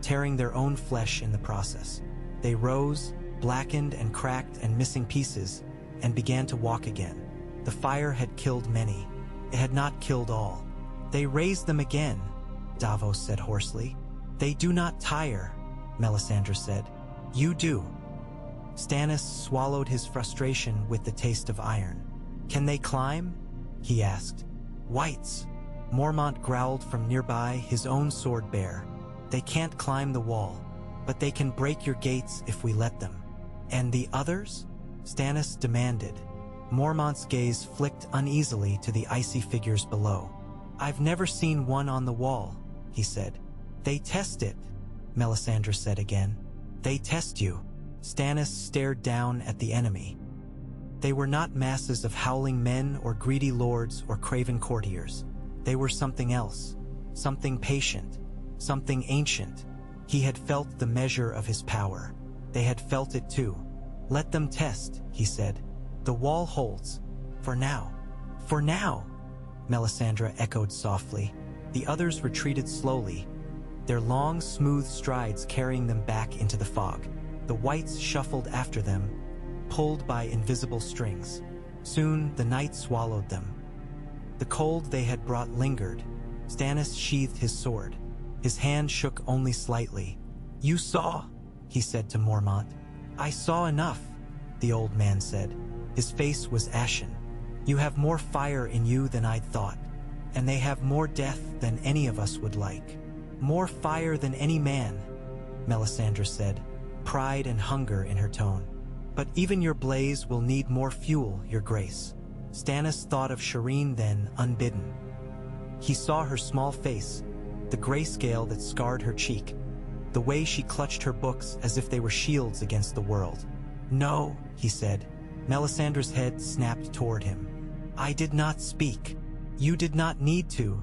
tearing their own flesh in the process. They rose, blackened and cracked and missing pieces, and began to walk again. The fire had killed many. It had not killed all. "They raised them again," Davos said hoarsely. "They do not tire." Melisandre said. You do. Stannis swallowed his frustration with the taste of iron. Can they climb? He asked. Whites. Mormont growled from nearby, his own sword bare. They can't climb the wall, but they can break your gates if we let them. And the others? Stannis demanded. Mormont's gaze flicked uneasily to the icy figures below. I've never seen one on the wall, he said. They test it, Melisandre said again. They test you. Stannis stared down at the enemy. They were not masses of howling men or greedy lords or craven courtiers. They were something else, something patient, something ancient. He had felt the measure of his power. They had felt it too. Let them test, he said. The wall holds. For now. For now, Melisandre echoed softly. The others retreated slowly, their long, smooth strides carrying them back into the fog. The whites shuffled after them, pulled by invisible strings. Soon the night swallowed them. The cold they had brought lingered. Stannis sheathed his sword. His hand shook only slightly. You saw, he said to Mormont. I saw enough, the old man said. His face was ashen. You have more fire in you than I'd thought, and they have more death than any of us would like. More fire than any man, Melisandre said, pride and hunger in her tone. But even your blaze will need more fuel, your grace. Stannis thought of Shireen then, unbidden. He saw her small face, the grayscale that scarred her cheek, the way she clutched her books as if they were shields against the world. No, he said. Melisandre's head snapped toward him. I did not speak. You did not need to,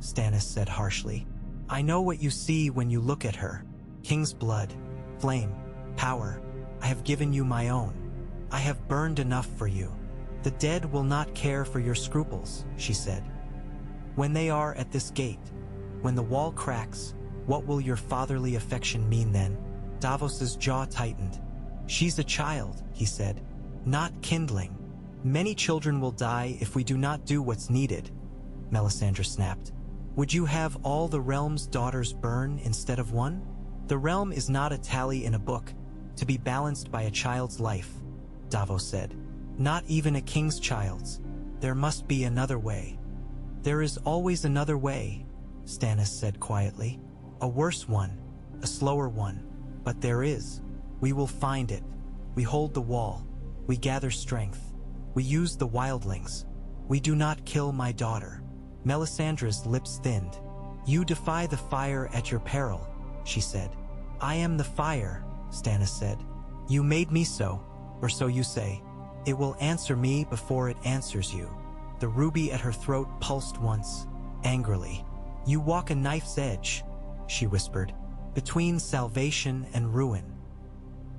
Stannis said harshly. I know what you see when you look at her. King's blood, flame, power. I have given you my own. I have burned enough for you. The dead will not care for your scruples, she said. When they are at this gate, when the wall cracks, what will your fatherly affection mean then? Davos's jaw tightened. She's a child, he said. Not kindling. Many children will die if we do not do what's needed, Melisandre snapped. Would you have all the realm's daughters burn instead of one? The realm is not a tally in a book, to be balanced by a child's life, Davos said. Not even a king's child's. There must be another way. There is always another way, Stannis said quietly. A worse one, a slower one, but there is. We will find it. We hold the wall. We gather strength. We use the wildlings. We do not kill my daughter. Melisandre's lips thinned. You defy the fire at your peril, she said. I am the fire, Stannis said. You made me so, or so you say. It will answer me before it answers you. The ruby at her throat pulsed once, angrily. You walk a knife's edge, she whispered, between salvation and ruin.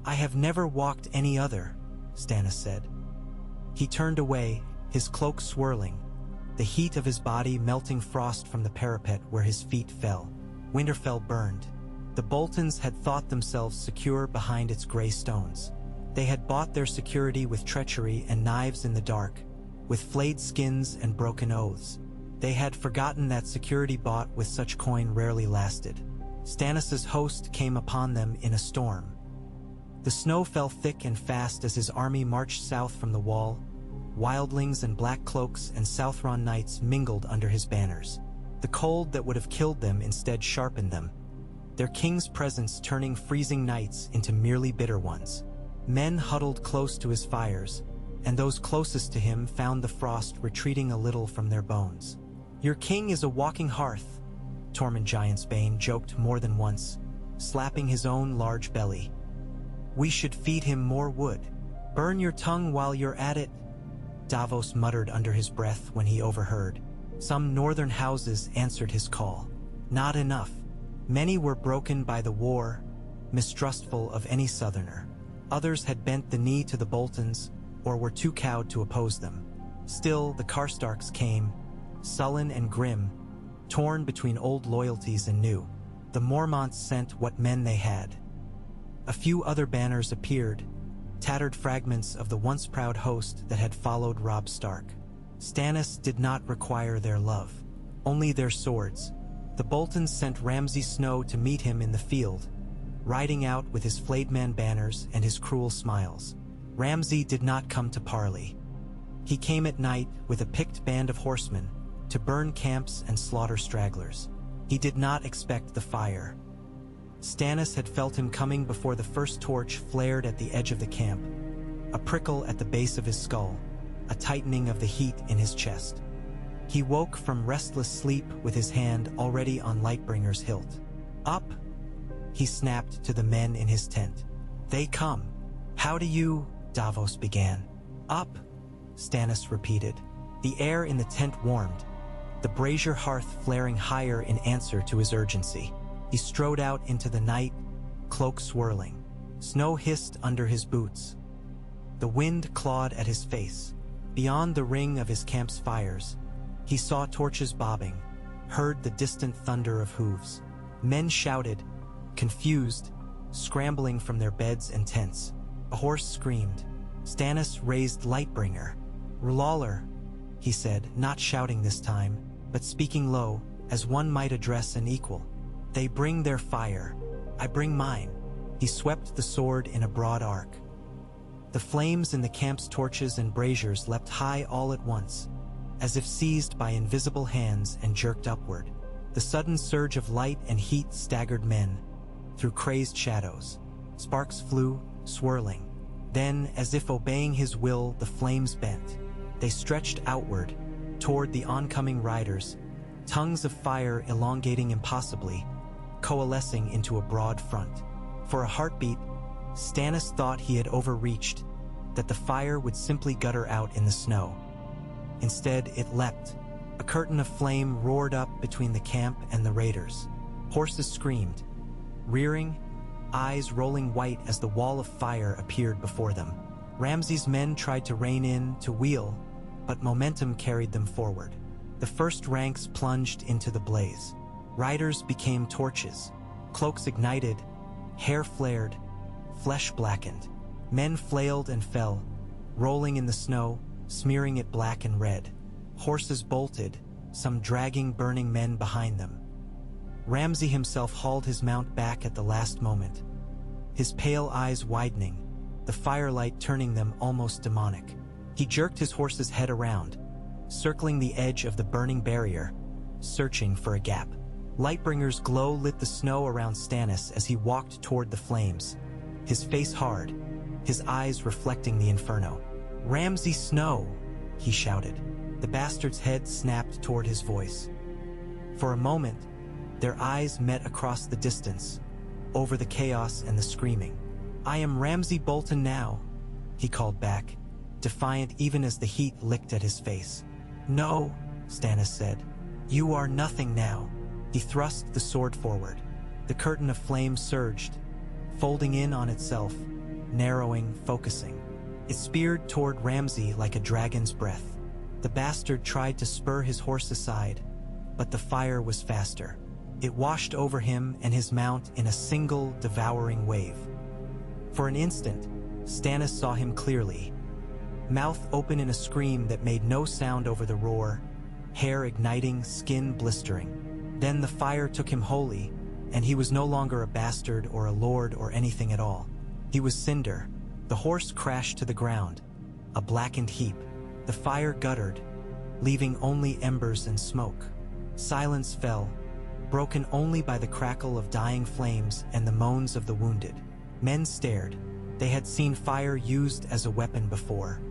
I have never walked any other, Stannis said. He turned away, his cloak swirling, the heat of his body melting frost from the parapet where his feet fell. Winterfell burned. The Boltons had thought themselves secure behind its gray stones. They had bought their security with treachery and knives in the dark, with flayed skins and broken oaths. They had forgotten that security bought with such coin rarely lasted. Stannis's host came upon them in a storm. The snow fell thick and fast as his army marched south from the wall. Wildlings and black cloaks and Southron knights mingled under his banners. The cold that would have killed them instead sharpened them, their king's presence turning freezing nights into merely bitter ones. Men huddled close to his fires, and those closest to him found the frost retreating a little from their bones. Your king is a walking hearth, Tormund Giantsbane joked more than once, slapping his own large belly. We should feed him more wood. Burn your tongue while you're at it, Davos muttered under his breath when he overheard. Some northern houses answered his call. Not enough. Many were broken by the war, mistrustful of any southerner. Others had bent the knee to the Boltons, or were too cowed to oppose them. Still, the Karstarks came, sullen and grim, torn between old loyalties and new. The Mormonts sent what men they had. A few other banners appeared, tattered fragments of the once proud host that had followed Robb Stark. Stannis did not require their love, only their swords. The Boltons sent Ramsay Snow to meet him in the field, riding out with his flayed man banners and his cruel smiles. Ramsay did not come to parley. He came at night with a picked band of horsemen to burn camps and slaughter stragglers. He did not expect the fire. Stannis had felt him coming before the first torch flared at the edge of the camp, a prickle at the base of his skull, a tightening of the heat in his chest. He woke from restless sleep with his hand already on Lightbringer's hilt. "Up!" he snapped to the men in his tent. "They come." "How do you—" Davos began. "Up," Stannis repeated. The air in the tent warmed, the brazier hearth flaring higher in answer to his urgency. He strode out into the night, cloak swirling. Snow hissed under his boots. The wind clawed at his face. Beyond the ring of his camp's fires, he saw torches bobbing, heard the distant thunder of hooves. Men shouted, confused, scrambling from their beds and tents. A horse screamed. Stannis raised Lightbringer. "R'hllor," he said, not shouting this time, but speaking low, as one might address an equal. "They bring their fire. I bring mine." He swept the sword in a broad arc. The flames in the camp's torches and braziers leapt high all at once, as if seized by invisible hands and jerked upward. The sudden surge of light and heat staggered men through crazed shadows. Sparks flew, swirling. Then, as if obeying his will, the flames bent. They stretched outward, toward the oncoming riders, tongues of fire elongating impossibly, coalescing into a broad front. For a heartbeat, Stannis thought he had overreached, that the fire would simply gutter out in the snow. Instead, it leapt. A curtain of flame roared up between the camp and the raiders. Horses screamed, rearing, eyes rolling white as the wall of fire appeared before them. Ramsay's men tried to rein in, to wheel, but momentum carried them forward. The first ranks plunged into the blaze. Riders became torches. Cloaks ignited, hair flared, flesh blackened. Men flailed and fell, rolling in the snow, smearing it black and red. Horses bolted, some dragging burning men behind them. Ramsay himself hauled his mount back at the last moment, his pale eyes widening, the firelight turning them almost demonic. He jerked his horse's head around, circling the edge of the burning barrier, searching for a gap. Lightbringer's glow lit the snow around Stannis as he walked toward the flames, his face hard, his eyes reflecting the inferno. "Ramsay Snow!" he shouted. The bastard's head snapped toward his voice. For a moment, their eyes met across the distance, over the chaos and the screaming. "I am Ramsay Bolton now," he called back, defiant even as the heat licked at his face. "No," Stannis said. "You are nothing now." He thrust the sword forward. The curtain of flame surged, folding in on itself, narrowing, focusing. It speared toward Ramsay like a dragon's breath. The bastard tried to spur his horse aside, but the fire was faster. It washed over him and his mount in a single, devouring wave. For an instant, Stannis saw him clearly, mouth open in a scream that made no sound over the roar, hair igniting, skin blistering. Then the fire took him wholly, and he was no longer a bastard or a lord or anything at all. He was cinder. The horse crashed to the ground, a blackened heap. The fire guttered, leaving only embers and smoke. Silence fell, broken only by the crackle of dying flames and the moans of the wounded. Men stared. They had seen fire used as a weapon before.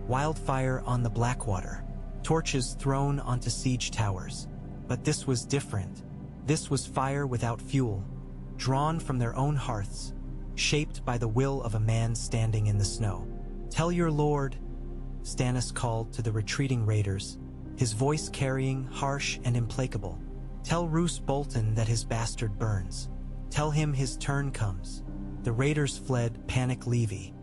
Wildfire on the Blackwater, torches thrown onto siege towers. But this was different. This was fire without fuel, drawn from their own hearths, shaped by the will of a man standing in the snow. "Tell your lord," Stannis called to the retreating raiders, his voice carrying, harsh and implacable. "Tell Roose Bolton that his bastard burns. Tell him his turn comes." The raiders fled, panic leaving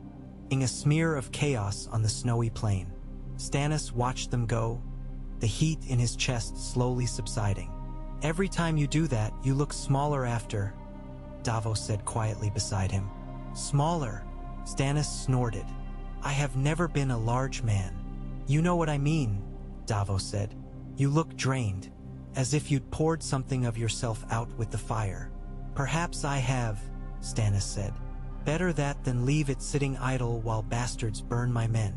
a smear of chaos on the snowy plain. Stannis watched them go, the heat in his chest slowly subsiding. "Every time you do that, you look smaller after," Davos said quietly beside him. "Smaller," Stannis snorted. "I have never been a large man." "You know what I mean," Davos said. "You look drained, as if you'd poured something of yourself out with the fire." "Perhaps I have," Stannis said. "Better that than leave it sitting idle while bastards burn my men."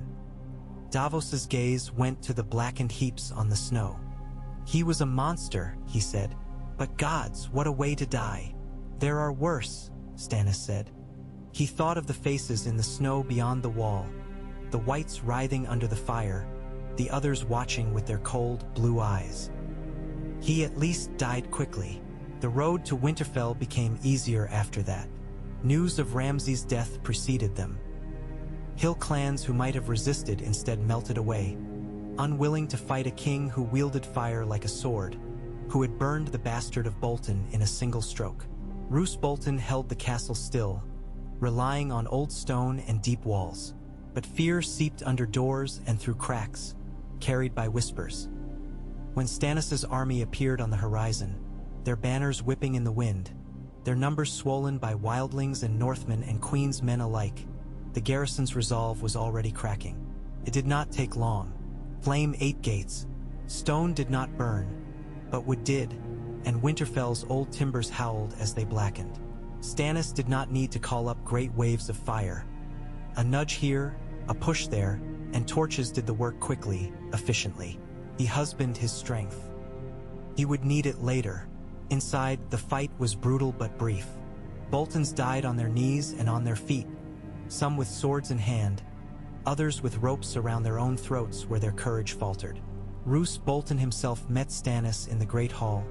Davos's gaze went to the blackened heaps on the snow. "He was a monster," he said. "But gods, what a way to die." "There are worse," Stannis said. He thought of the faces in the snow beyond the wall, the whites writhing under the fire, the others watching with their cold, blue eyes. He at least died quickly. The road to Winterfell became easier after that. News of Ramsay's death preceded them. Hill clans who might have resisted instead melted away, unwilling to fight a king who wielded fire like a sword, who had burned the bastard of Bolton in a single stroke. Roose Bolton held the castle still, relying on old stone and deep walls. But fear seeped under doors and through cracks, carried by whispers. When Stannis' army appeared on the horizon, their banners whipping in the wind, their numbers swollen by wildlings and Northmen and Queen's men alike, the garrison's resolve was already cracking. It did not take long. Flame ate gates. Stone did not burn, but wood did, and Winterfell's old timbers howled as they blackened. Stannis did not need to call up great waves of fire. A nudge here, a push there, and torches did the work quickly, efficiently. He husbanded his strength. He would need it later. Inside, the fight was brutal but brief. Boltons died on their knees and on their feet, some with swords in hand, others with ropes around their own throats where their courage faltered. Roose Bolton himself met Stannis in the Great Hall,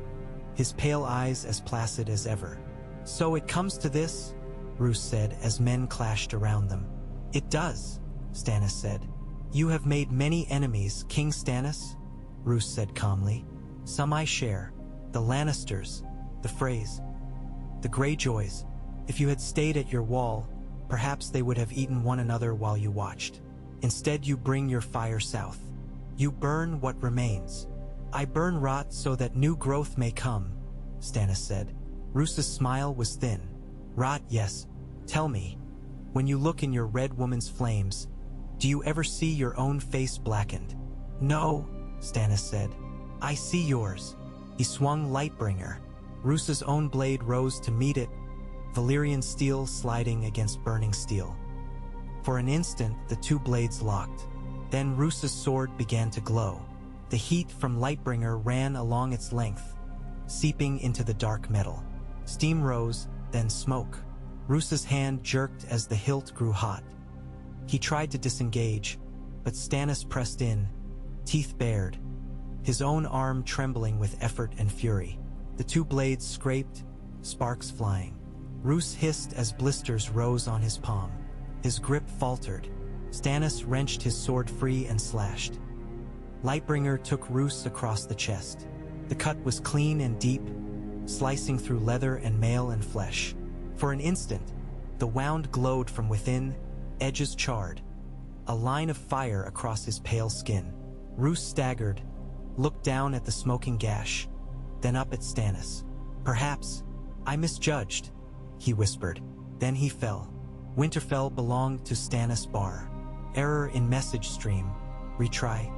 his pale eyes as placid as ever. "So it comes to this?" Roose said as men clashed around them. "It does," Stannis said. "You have made many enemies, King Stannis," Roose said calmly. "Some I share. The Lannisters, the Freys, the Greyjoys. If you had stayed at your wall, perhaps they would have eaten one another while you watched. Instead you bring your fire south. You burn what remains." "I burn rot so that new growth may come," Stannis said. Roose's smile was thin. "Rot, yes. Tell me, when you look in your red woman's flames, do you ever see your own face blackened?" "No," Stannis said. "I see yours." He swung Lightbringer. Roose's own blade rose to meet it, Valyrian steel sliding against burning steel. For an instant, the two blades locked. Then Roose's sword began to glow. The heat from Lightbringer ran along its length, seeping into the dark metal. Steam rose, then smoke. Roose's hand jerked as the hilt grew hot. He tried to disengage, but Stannis pressed in, teeth bared, his own arm trembling with effort and fury. The two blades scraped, sparks flying. Roose hissed as blisters rose on his palm. His grip faltered. Stannis wrenched his sword free and slashed. Lightbringer took Roose across the chest. The cut was clean and deep, slicing through leather and mail and flesh. For an instant, the wound glowed from within, edges charred, a line of fire across his pale skin. Roose staggered, looked down at the smoking gash, then up at Stannis. "Perhaps I misjudged," he whispered. Then he fell. Winterfell belonged to Stannis Barr. Error in message stream. Retry.